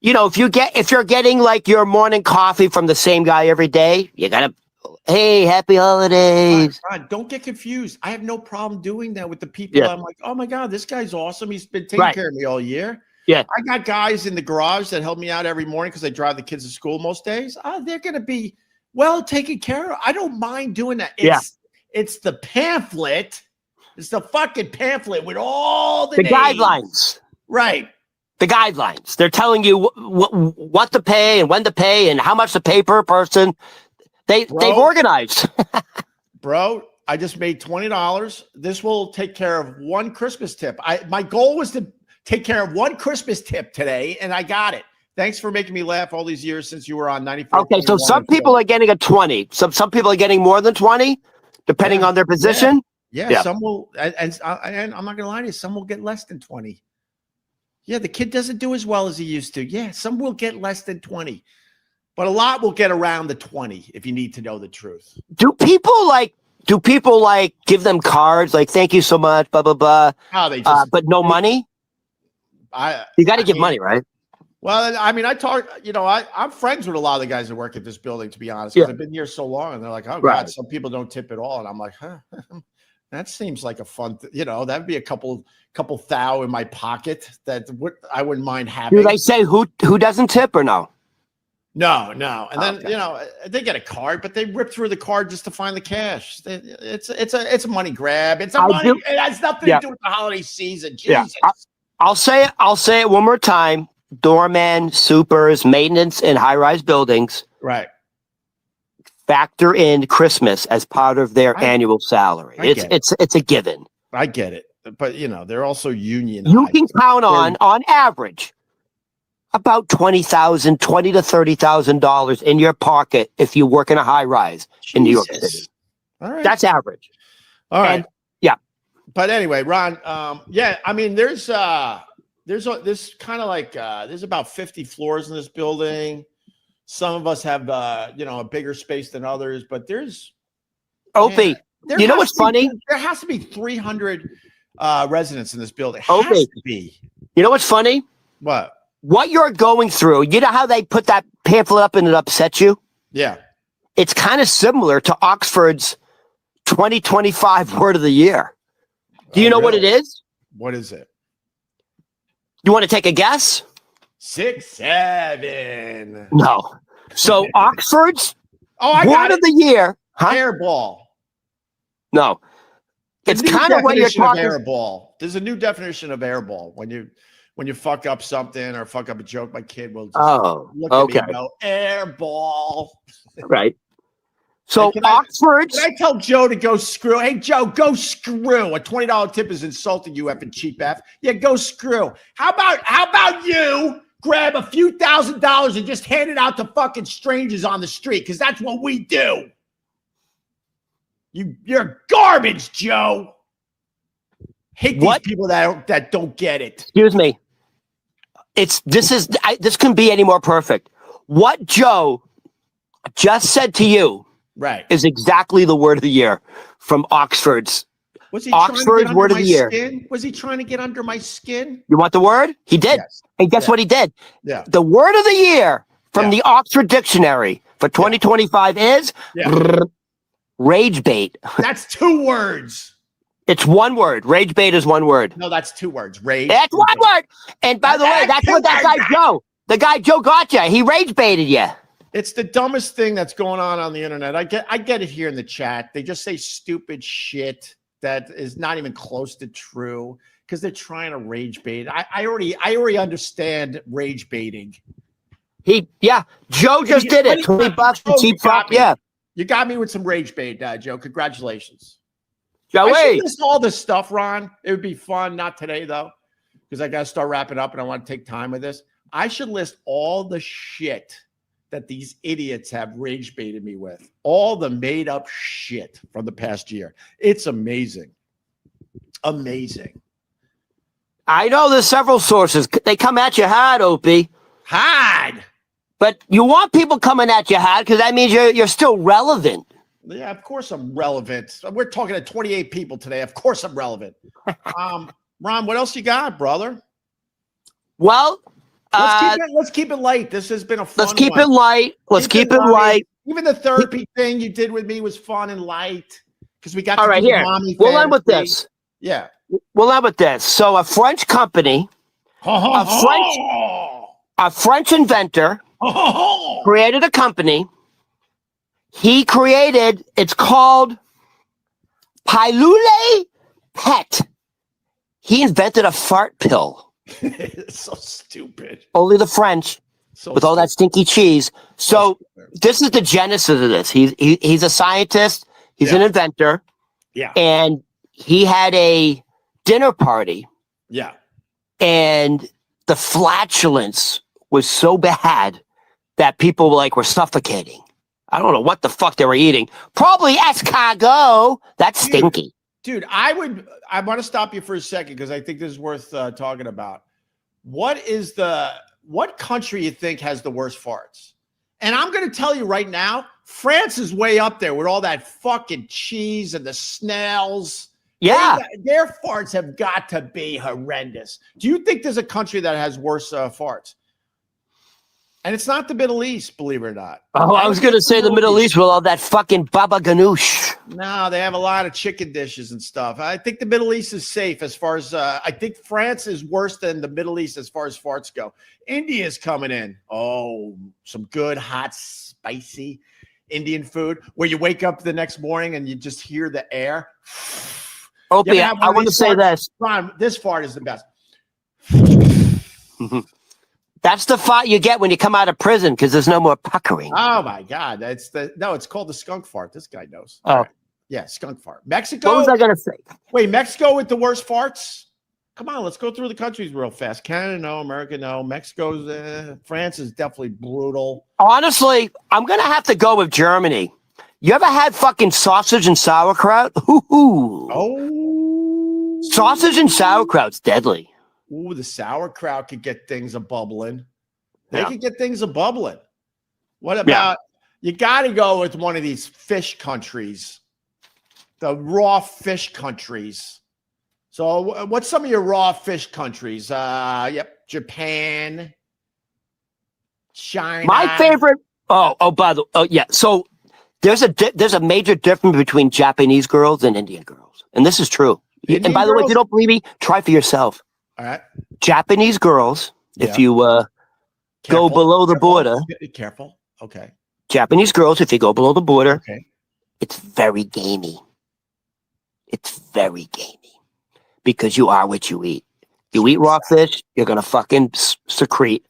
if you're getting like your morning coffee from the same guy every day, you gotta, hey, happy holidays. God, don't get confused. I have no problem doing that with the people. Yeah. I'm like, oh my God, this guy's awesome. He's been taking care of me all year. Yeah. I got guys in the garage that help me out every morning because I drive the kids to school most days. They're going to be well taken care of. I don't mind doing that. It's the pamphlet. It's the fucking pamphlet with all the names. Guidelines. Right. The guidelines. They're telling you what to pay and when to pay and how much to pay per person. They've organized. Bro, I just made $20. This will take care of one Christmas tip. My goal was to take care of one Christmas tip today, and I got it. Thanks for making me laugh all these years since you were on 94. Okay, so some people are getting a 20. Some people are getting more than 20, depending on their position. Yeah. Some will, and I'm not gonna lie to you, some will get less than 20. Yeah, the kid doesn't do as well as he used to. Yeah, some will get less than 20, but a lot will get around the 20 if you need to know the truth. Do people give them cards like thank you so much, blah blah blah? Oh, they just but no money. You got to give money, right? Well, I mean, I'm friends with a lot of the guys that work at this building, to be honest, because I've been here so long, and they're like, oh God, some people don't tip at all, and I'm like, huh. That seems like a fun, that'd be a couple thou in my pocket that I wouldn't mind having. Do they say who doesn't tip or no? No. And then, they get a card, but they rip through the card just to find the cash. It's a money grab. It has nothing to do with the holiday season. Jesus. Yeah. I'll say it one more time. Doormen, supers, maintenance in high-rise buildings. Right. Factor in Christmas as part of their annual salary. It's a given. I get it. But they're also union. You can count on average, about $20,000 to $30,000 in your pocket if you work in a high rise in New York City. All right. That's average. All right. But anyway, Ron, I mean, there's this kind of like there's about 50 floors in this building. Some of us have a bigger space than others, but there's Opie. You know what's funny? There has to be 300 residents in this building. Opie. Has to be. You know what's funny? What you're going through, you know how they put that pamphlet up and it upsets you? Yeah. It's kind of similar to Oxford's 2025 word of the year. Do you know what it is? What is it? You want to take a guess? 6, 7. No. So Oxford's word of the year. Airball. No. It's kind of what you're talking about. Airball. There's a new definition of airball. When you fuck up something or fuck up a joke, my kid will just look at me and go, airball. Right. So Oxford. Can I tell Joe to go screw? Hey, Joe, go screw. A $20 tip is insulting you, effing cheap F. Yeah, go screw. How about you grab a few $1,000s and just hand it out to fucking strangers on the street? Because that's what we do. You're garbage, Joe. Hate these people that don't get it. Excuse me. This couldn't be any more perfect. What Joe just said to you is exactly the word of the year from Oxford's. Was he Oxford's word of the year? Was he trying to get under my skin? You want the word? He did. Yes. And guess what he did? Yeah. The word of the year from the Oxford Dictionary for 2025 is rage bait. That's 2 words. It's one word. Rage bait is one word. No, that's 2 words. Rage. That's one word. And by the way, that's what that guy Joe. The guy Joe got you. He rage baited you. It's the dumbest thing that's going on the internet. I get it here in the chat. They just say stupid shit that is not even close to true because they're trying to rage bait. I already understand rage baiting. Joe just did it. $20 for cheap fuck. Yeah. You got me with some rage bait, Joe. Congratulations. Joey. I should list all this stuff, Ron. It would be fun. Not today, though, because I got to start wrapping up and I want to take time with this. I should list all the shit that these idiots have rage baited me with. All the made up shit from the past year. It's amazing. Amazing. I know there's several sources. They come at you hard, Opie. Hard. But you want people coming at you hard because that means you're still relevant. Yeah, of course I'm relevant. We're talking to 28 people today. Of course I'm relevant. Ron, what else you got, brother? Well, let's keep it light. This has been a fun Let's keep it light. Let's keep it light. Even the therapy thing you did with me was fun and light because we got all right here. We'll end with this. Yeah. We'll end with this. So a French company A French, a French inventor created a company. He created, it's called Pilule Pet. He invented a fart pill. It's so stupid. Only the French with all that stinky cheese. So this is the genesis of this. He's a scientist. He's an inventor. Yeah. And he had a dinner party. Yeah. And the flatulence was so bad that people were suffocating. I don't know what the fuck they were eating. Probably escargot. That's stinky. Dude, I want to stop you for a second because I think this is worth talking about. What country you think has the worst farts? And I'm going to tell you right now, France is way up there with all that fucking cheese and the snails. Yeah. Their farts have got to be horrendous. Do you think there's a country that has worse farts? And it's not the Middle East, believe it or not. Oh, I was going to say the Middle East with all that fucking baba ganoush. No, they have a lot of chicken dishes and stuff. I think the Middle East is safe as far as I think France is worse than the Middle East as far as farts go. India's coming in. Oh, some good, hot, spicy Indian food where you wake up the next morning and you just hear the air. Opie, I want to say this. Ron, this fart is the best. That's the fart you get when you come out of prison because there's no more puckering. Oh my God. It's called the skunk fart. This guy knows. Oh. Right. Yeah, skunk fart. Mexico. What was I going to say? Wait, Mexico with the worst farts? Come on, let's go through the countries real fast. Canada, no. America, no. Mexico's, France is definitely brutal. Honestly, I'm going to have to go with Germany. You ever had fucking sausage and sauerkraut? Ooh. Oh. Sausage and sauerkraut's deadly. Ooh, the sauerkraut could get things a bubbling. They could get things a bubbling. What about, you got to go with one of these fish countries, the raw fish countries. So what's some of your raw fish countries? Japan, China. My favorite. So there's a major difference between Japanese girls and Indian girls. And this is true. And by the way, if you don't believe me, try for yourself. All right. Japanese girls, if you go below the border. Careful. Okay. Japanese girls, if you go below the border, It's very gamey. It's very gamey because you are what you eat. You eat raw fish, you're going to fucking secrete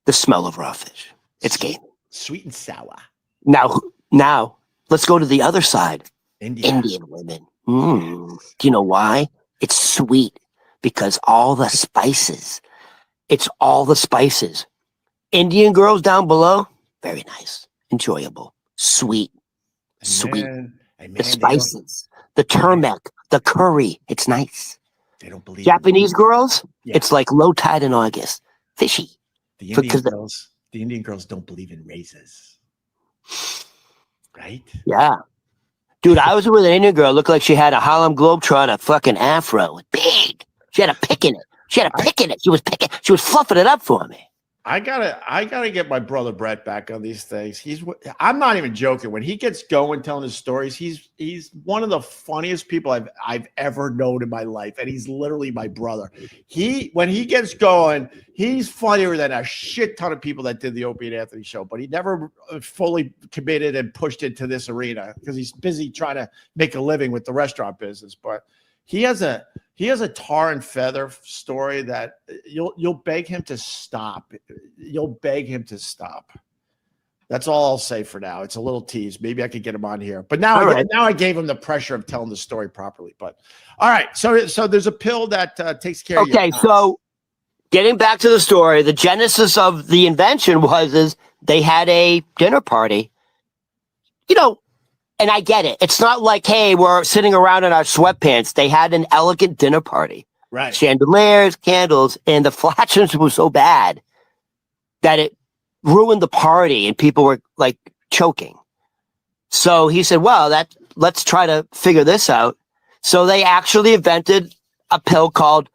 the smell of raw fish. It's gamey. Sweet and sour. Now, let's go to the other side. India. Indian women. Do you know why? It's sweet because all the spices. It's all the spices. Indian girls down below, very nice, enjoyable, sweet. The spices, the turmeric, the curry. It's nice. They don't believe Japanese girls, it's like low tide in August. Fishy. The Indian girls don't believe in raises. Right? Yeah. Dude, I was with an Indian girl, looked like she had a Harlem Globetrotter fucking afro. Big. She had a pick in it. She was fluffing it up for me. I gotta get my brother Brett back on these things. I'm not even joking. When he gets going telling his stories, he's one of the funniest people I've ever known in my life, and he's literally my brother. When he gets going, he's funnier than a shit ton of people that did the Opie and Anthony show. But he never fully committed and pushed into this arena because he's busy trying to make a living with the restaurant business. But he has a tar and feather story that you'll beg him to stop. You'll beg him to stop. That's all I'll say for now. It's a little tease. Maybe I could get him on here. But now I gave him the pressure of telling the story properly. But all right. So there's a pill that takes care of you. Okay, so getting back to the story, the genesis of the invention is they had a dinner party. And I get it. It's not like, hey, we're sitting around in our sweatpants. They had an elegant dinner party. Right. Chandeliers, candles, and the flatulence was so bad that it ruined the party and people were like choking. So he said, well, let's try to figure this out. So they actually invented a pill called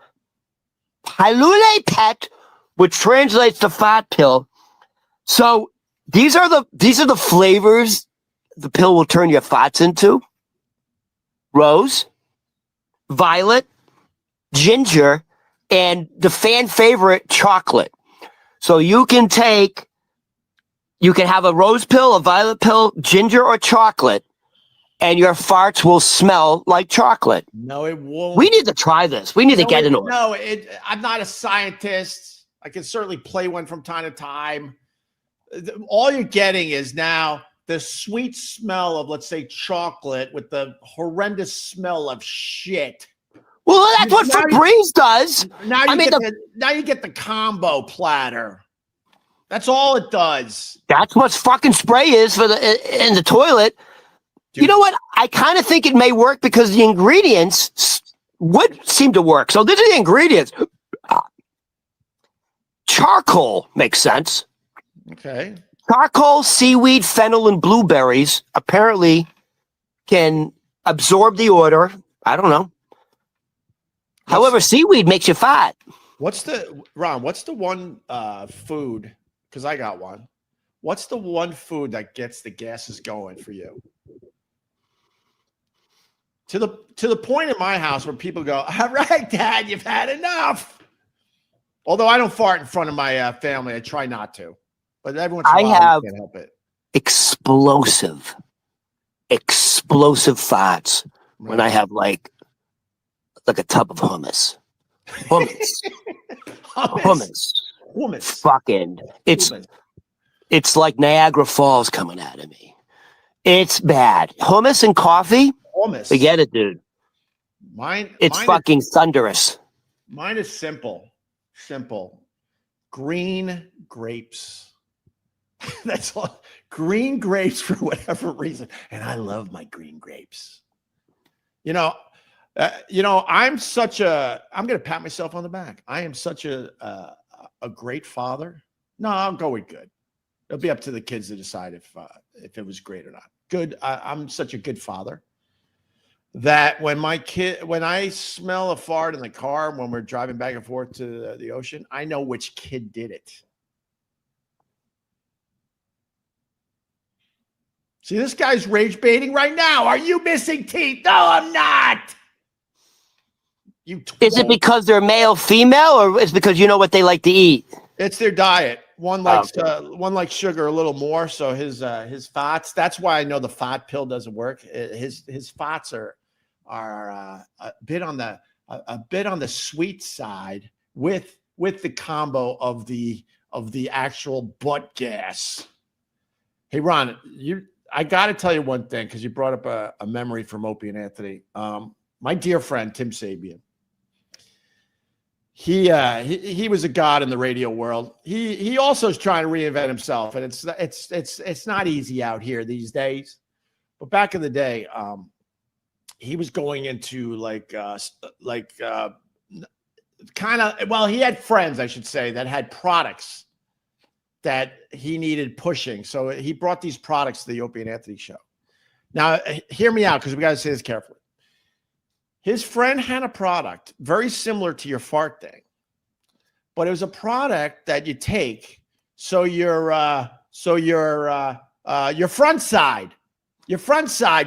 Pilule Pet, which translates to fat pill. So these are the flavors the pill will turn your farts into: rose, violet, ginger, and the fan favorite chocolate. So you can have a rose pill, a violet pill, ginger or chocolate, and your farts will smell like chocolate. No, it won't. We need to try this. We need to get into it. No, I'm not a scientist. I can certainly play one from time to time. All you're getting is now the sweet smell of, let's say, chocolate with the horrendous smell of shit. Well, that's what Febreze does. Now you get the combo platter. That's all it does. That's what fucking spray is in the toilet. Dude. You know what? I kind of think it may work because the ingredients would seem to work. So these are the ingredients. Charcoal makes sense. Okay. Charcoal, seaweed, fennel, and blueberries apparently can absorb the odor. I don't know. However, seaweed makes you fat. What's the one food? Because I got one. What's the one food that gets the gases going for you? To the point in my house where people go, all right, Dad, you've had enough. Although I don't fart in front of my family, I try not to. But every once in a while, I can't help it. Explosive farts when I have like a tub of hummus. Hummus. Fucking, it's like Niagara Falls coming out of me. It's bad. Hummus and coffee. Hummus. Forget it, dude. It's fucking thunderous. Mine is simple. Green grapes. That's all. Green grapes for whatever reason, and I love my green grapes. I'm going to pat myself on the back. I am such a great father. No, I'll go with good. It'll be up to the kids to decide if it was great or not. Good. I'm such a good father that when I smell a fart in the car when we're driving back and forth to the ocean, I know which kid did it. See, this guy's rage baiting right now. Are you missing teeth? No, I'm not. Is it because they're male, female, or is it because you know what they like to eat? It's their diet. One likes sugar a little more, so his fats. That's why I know the fat pill doesn't work. His fats are a bit on the sweet side with the combo of the actual butt gas. Hey Ron, I got to tell you one thing because you brought up a memory from Opie and Anthony. My dear friend Tim Sabian. He was a god in the radio world. He also is trying to reinvent himself, and it's not easy out here these days. But back in the day, he was going into he had friends, I should say, that had products that he needed pushing. So he brought these products to the Opie and Anthony show. Now, hear me out because we got to say this carefully. His friend had a product very similar to your fart thing, but it was a product that you take so your front side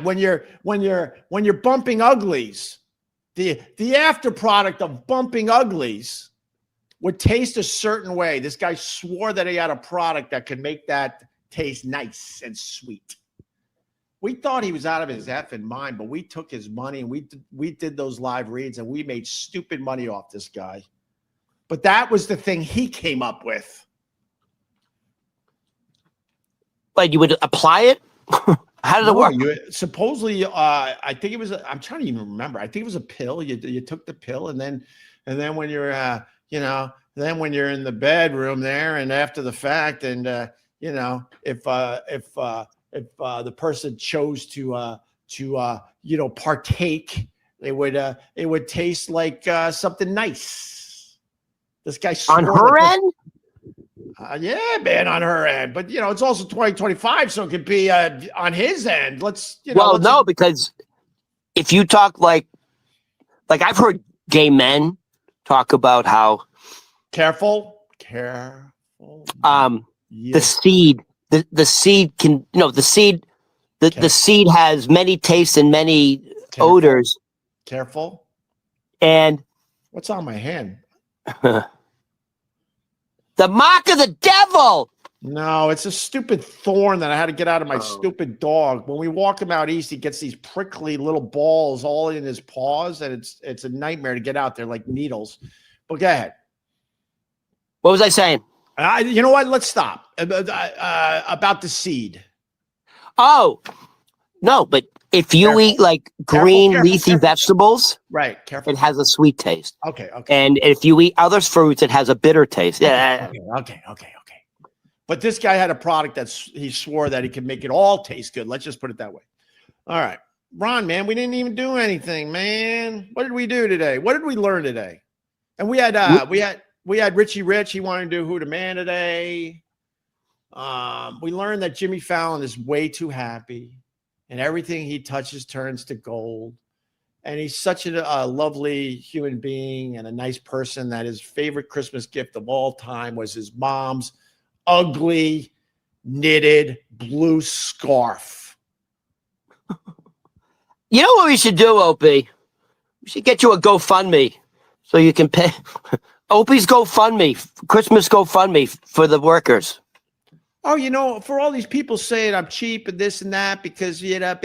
when you're bumping uglies, the after product of bumping uglies would taste a certain way. This guy swore that he had a product that could make that taste nice and sweet. We thought he was out of his effing mind, but we took his money and we did those live reads and we made stupid money off this guy. But that was the thing he came up with. But you would apply it? How did it work? Supposedly, I think it was. I'm trying to even remember. I think it was a pill. You took the pill, and then when you're, then when you're in the bedroom there, and after the fact, and if the person chose to partake, it would taste like something nice. This guy on her end. Yeah, man, on her end. But it's also 2025, so it could be on his end. Because if you talk like I've heard gay men talk about how careful. The seed can the seed has many tastes and many odors. Careful. And what's on my hand? The mark of the devil. No, it's a stupid thorn that I had to get out of my stupid dog. When we walk him out east, he gets these prickly little balls all in his paws, and it's a nightmare to get out there like needles. But go ahead. What was I saying? You know what? Let's stop. About the seed. Oh, no, but if you Careful. eat like green Careful, leafy careful. vegetables, Right. Careful. it has a sweet taste. Okay. Okay. And if you eat other fruits, it has a bitter taste. Yeah. Okay. But this guy had a product he swore that he could make it all taste good. Let's just put it that way. All right. Ron, man, we didn't even do anything, man. What did we do today? What did we learn today? And we had Richie Rich. He wanted to do Who the Man today. We learned that Jimmy Fallon is way too happy, and everything he touches turns to gold. And he's such a lovely human being and a nice person that his favorite Christmas gift of all time was his mom's ugly knitted blue scarf. You know what we should do, Opie? We should get you a GoFundMe so you can pay. Opie's GoFundMe, Christmas GoFundMe for the workers. Oh, you know, for all these people saying I'm cheap and this and that because, you know,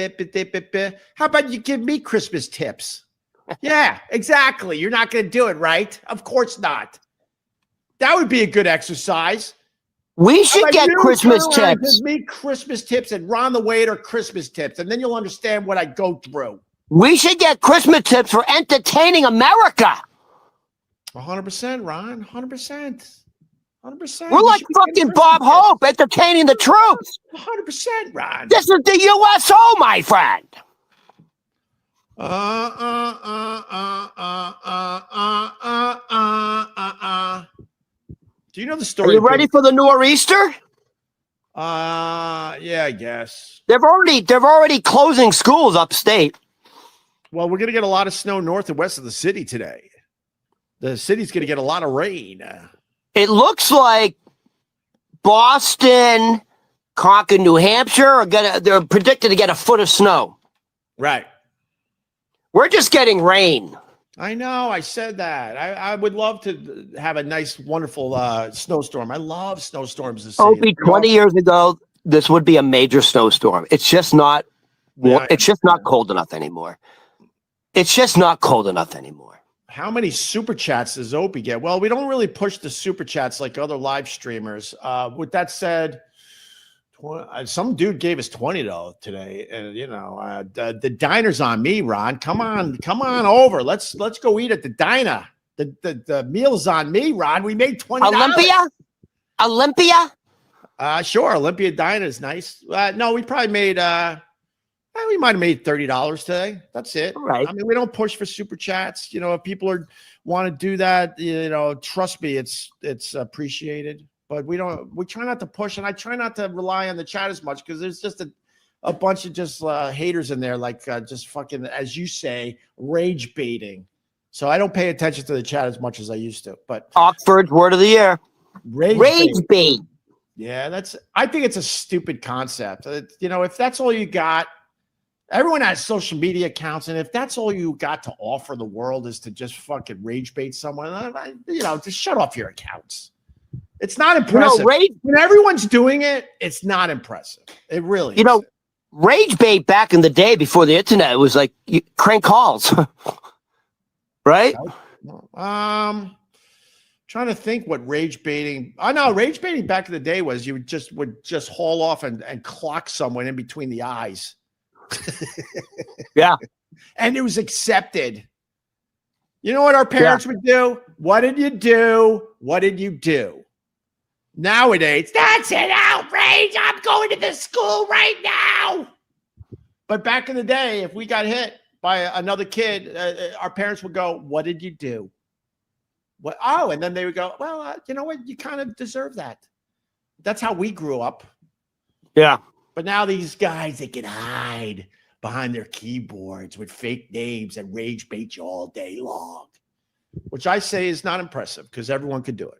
how about you give me Christmas tips? Yeah, exactly. You're not going to do it, right? Of course not. That would be a good exercise. We should get Christmas tips. Give me Christmas tips and Ron the Waiter Christmas tips, and then you'll understand what I go through. We should get Christmas tips for entertaining America. 100%, Ron. 100%. 100%. We're like fucking Bob Hope entertaining the troops. 100%, Ron. This is the USO, my friend. Do you know the story? Are you ready for the nor'easter? Yeah, I guess. They're already closing schools upstate. Well, we're gonna get a lot of snow north and west of the city today. The city's gonna get a lot of rain. It looks like Boston, Concord, New Hampshire they're predicted to get a foot of snow. Right. We're just getting rain. I know. I said that. I would love to have a nice, wonderful snowstorm. I love snowstorms. This Opie, 20 years ago, this would be a major snowstorm. It's just not. Yeah, it's just not cold enough anymore. It's just not cold enough anymore. How many super chats does Opie get? Well, we don't really push the super chats like other live streamers. With that said, some dude gave us $20 today, and you know the diner's on me, Ron. Come on over. Let's go eat at the diner. The meal's on me, Ron. We made $20. Olympia. Sure. Olympia Diner is nice. No, we probably made. We might have made $30 today. That's it. All right. I mean, we don't push for super chats. You know, if people want to do that, you know, trust me, it's appreciated. But we try not to push, and I try not to rely on the chat as much because there's just a bunch of just haters in there, like just fucking, as you say, rage baiting. So I don't pay attention to the chat as much as I used to. But Oxford's word of the year. Rage bait. Yeah, I think it's a stupid concept. You know, if that's all you got, everyone has social media accounts, and if that's all you got to offer the world is to just fucking rage bait someone, you know, just shut off your accounts. It's not impressive. When everyone's doing it, it's not impressive. It really you know, rage bait back in the day before the internet, it was like crank calls. Right? Trying to think what rage baiting. I know rage baiting back in the day was you would just haul off and clock someone in between the eyes. Yeah. And it was accepted. You know what our parents would do? What did you do? What did you do? Nowadays, that's an outrage. I'm going to the school right now. But back in the day, if we got hit by another kid, our parents would go, "What did you do?" What? Oh, and then they would go, "Well, you know what? You kind of deserve that." That's how we grew up. Yeah. But now these guys, they can hide behind their keyboards with fake names and rage bait you all day long, which I say is not impressive because everyone could do it.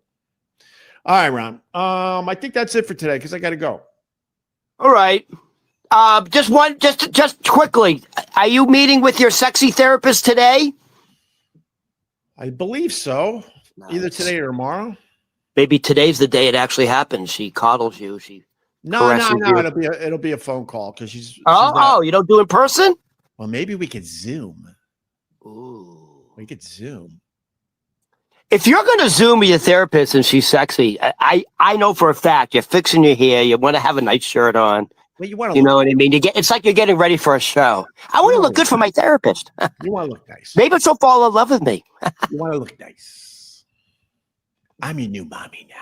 All right, Ron. I think that's it for today because I got to go. All right. Just quickly. Are you meeting with your sexy therapist today? I believe so. Either today or tomorrow. Maybe today's the day it actually happened. She coddles you. She No. caresses you. It'll be a phone call because she's You don't do in person? Well, maybe we could Zoom. Ooh. We could Zoom. If you're going to Zoom with your therapist and she's sexy, I know for a fact you're fixing your hair. You want to have a nice shirt on. Well, you want to, know what I mean? It's like you're getting ready for a show. I want to look good for my therapist. You want to look nice. Maybe she'll fall in love with me. You want to look nice. I'm your new mommy now.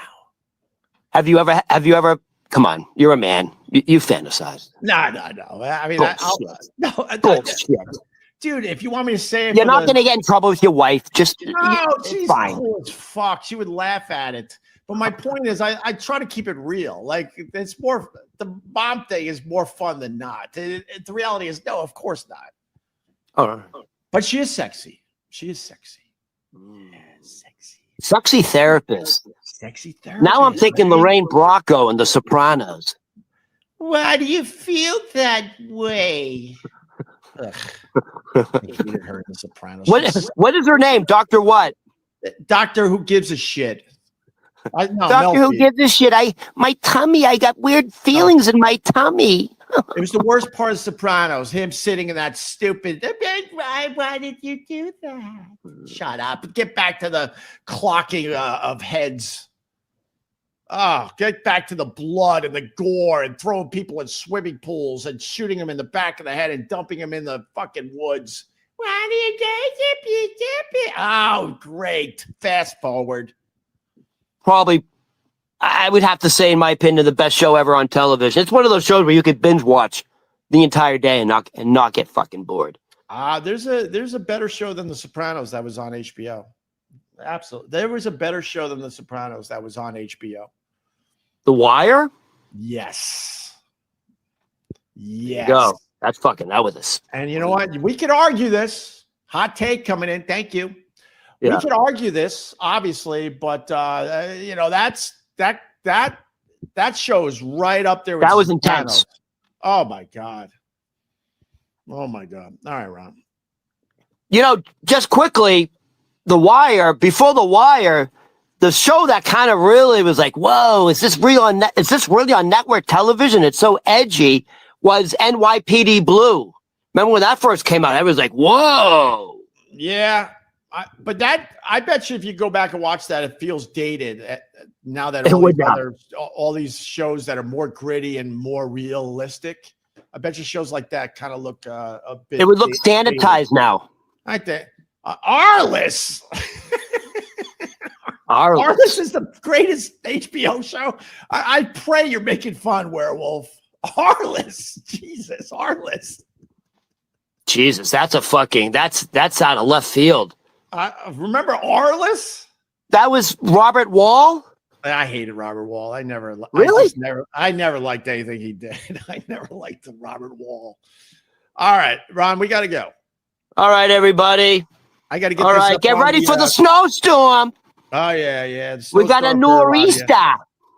Have you ever? Come on, you're a man. You fantasize. No. I mean, dude, if you want me to say it, you're not going to get in trouble with your wife. Just she's fine. Cool as fuck. She would laugh at it. But my point is, I try to keep it real. Like it's more. The mom thing is more fun than not. The reality is, no, of course not. Oh, but she is sexy. She is sexy. Yeah, sexy. Sexy therapist. Sexy therapist. Now I'm thinking Lorraine Bracco in The Sopranos. Why do you feel that way? I hated her in The Sopranos. What is her name? Doctor what? Doctor Who Gives a Shit. Doctor Who Gives a Shit. My tummy. I got weird feelings in my tummy. It was the worst part of Sopranos. Him sitting in that stupid. Why did you do that? Shut up. Get back to the clocking of heads. Oh, get back to the blood and the gore and throwing people in swimming pools and shooting them in the back of the head and dumping them in the fucking woods. Why do you do it? Oh, great. Fast forward. Probably, I would have to say, in my opinion, the best show ever on television. It's one of those shows where you could binge watch the entire day and not get fucking bored. There's a better show than The Sopranos that was on HBO. Absolutely. There was a better show than The Sopranos that was on HBO. The Wire? Yes. Go. That was us. And you know what? We could argue this. Hot take coming in. Thank you. Yeah. We could argue this, obviously, but that show is right up there with that was intense. Oh my God. All right, Ron. Just quickly, The Wire, before The Wire, the show that kind of really was like, whoa, is this really on network television? It's so edgy, was NYPD Blue. Remember when that first came out? I was like, whoa. Yeah. But I bet you if you go back and watch that, it feels dated now that all these shows that are more gritty and more realistic. I bet you shows like that kind of look a bit. It would look sanitized now. I think Arliss. Arliss is the greatest HBO show. I pray you're making fun, Werewolf. Arliss, Jesus, Arliss. Jesus, that's out of left field. Remember Arliss? That was Robert Wall. I hated Robert Wall. I never liked anything he did. I never liked Robert Wall. All right, Ron, we got to go. All right, everybody. I got to get. All right, get ready for the snowstorm. Oh yeah. We got a nor'easter.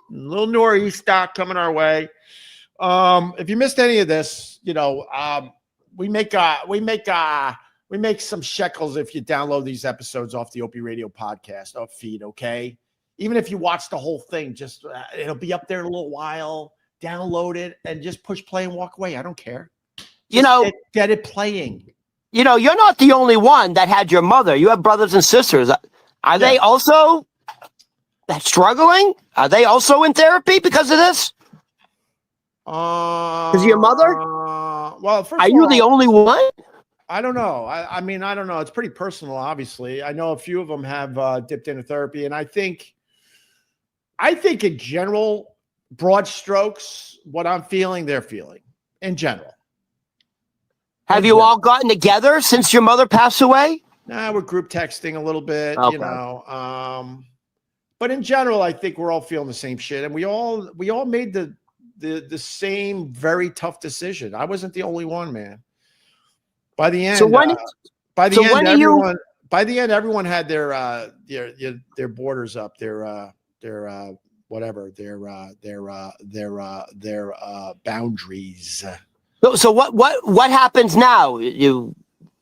Little nor'easter coming our way. If you missed any of this, we make some shekels if you download these episodes off the Opie Radio podcast feed. Okay. Even if you watch the whole thing, just it'll be up there in a little while. Download it and just push play and walk away. I don't care. Just get it playing. You're not the only one that had your mother. You have brothers and sisters. Are they also struggling? Are they also in therapy because of this? Because of your mother? Well, are you the only one? I don't know. I mean, I don't know. It's pretty personal, obviously. I know a few of them have dipped into therapy, and I think in general, broad strokes, what I'm feeling, they're feeling in general. Have you all gotten together since your mother passed away? Nah, we're group texting a little bit, But in general, I think we're all feeling the same shit, and we all made the same very tough decision. I wasn't the only one, man. By the end, everyone had their borders up, their boundaries. So what happens now?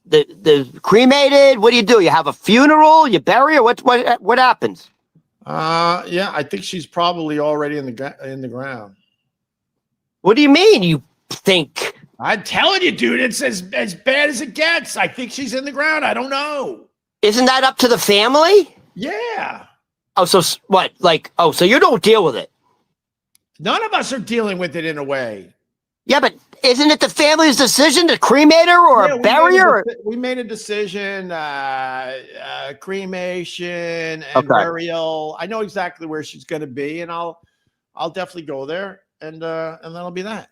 the cremated? What do? You have a funeral? You bury her? What happens? Yeah, I think she's probably already in the ground. What do you mean? You think? I'm telling you, dude, it's as bad as it gets. I think she's in the ground. I don't know. Isn't that up to the family? Yeah. Oh, so what? Like, oh, so you don't deal with it? None of us are dealing with it in a way. Yeah, but isn't it the family's decision to cremate her or bury her? We made a decision, cremation and burial. I know exactly where she's going to be, and I'll definitely go there, and that'll be that.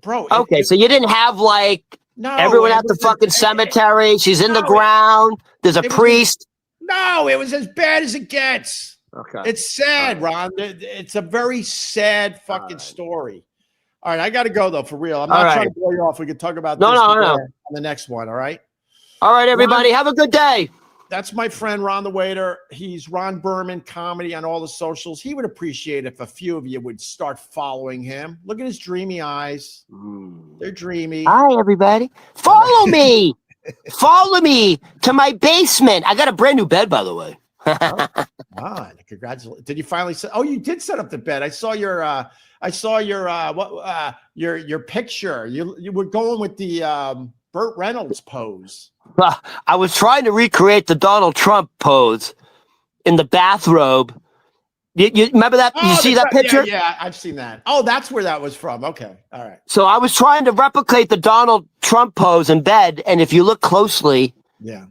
Bro. Okay, so you didn't have like everyone at the fucking cemetery. She's in the ground. There's a priest. No, it was as bad as it gets. Okay. It's sad, Ron. It's a very sad fucking story. All right, I got to go, though, for real. I'm not trying to blow you off. We could talk about this on the next one, all right? All right, everybody. Have a good day. That's my friend, Ron the Waiter. He's Ron Berman Comedy on all the socials. He would appreciate if a few of you would start following him. Look at his dreamy eyes. They're dreamy. Hi, everybody. Follow me. Follow me to my basement. I got a brand new bed, by the way. Congratulations. Did you finally set? Oh, you did set up the bed. I saw your your picture. You were going with the Burt Reynolds pose. I was trying to recreate the Donald Trump pose in the bathrobe. You remember that? You see that picture? Yeah, I've seen that. Oh, that's where that was from. Okay. All right. So I was trying to replicate the Donald Trump pose in bed. And if you look closely,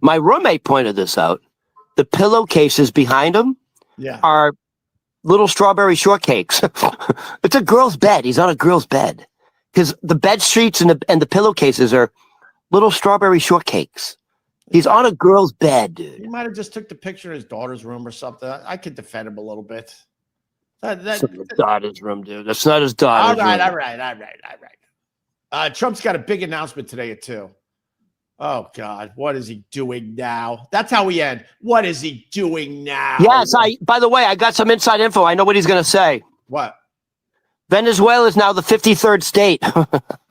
my roommate pointed this out. The pillowcases behind him are little strawberry shortcakes. It's a girl's bed. He's on a girl's bed because the bed sheets and the pillowcases are little strawberry shortcakes. He's on a girl's bed, dude. He might have just took the picture in his daughter's room or something. I could defend him a little bit. That's his daughter's room, dude. That's not his daughter's room. All right. Trump's got a big announcement today, too. Oh, God. What is he doing now? That's how we end. What is he doing now? Yes. By the way, I got some inside info. I know what he's going to say. What? Venezuela is now the 53rd state.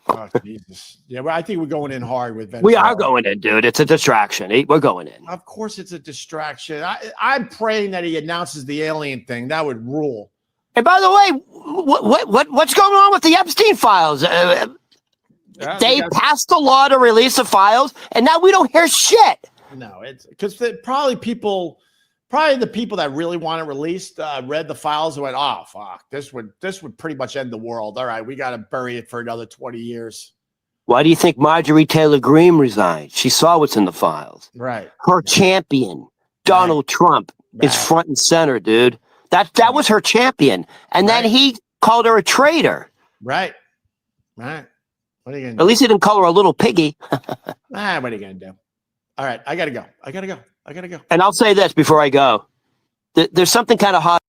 Oh, Jesus. Yeah, well, I think we're going in hard with Venezuela. We are going in, dude. It's a distraction. We're going in. Of course it's a distraction. I'm praying that he announces the alien thing. That would rule. And by the way, what's going on with the Epstein files? They passed the law to release the files, and now we don't hear shit. No, it's because probably the people that really want it released read the files and went, "Oh, fuck, this would pretty much end the world. All right, we got to bury it for another 20 years." Why do you think Marjorie Taylor Greene resigned? She saw what's in the files. Right. Her champion, Donald Trump, is front and center, dude. That was her champion, and then he called her a traitor. Right. What are you gonna do? At least he didn't call her a little piggy. What are you gonna do? All right, I gotta go. And I'll say this before I go. There's something kind of hot.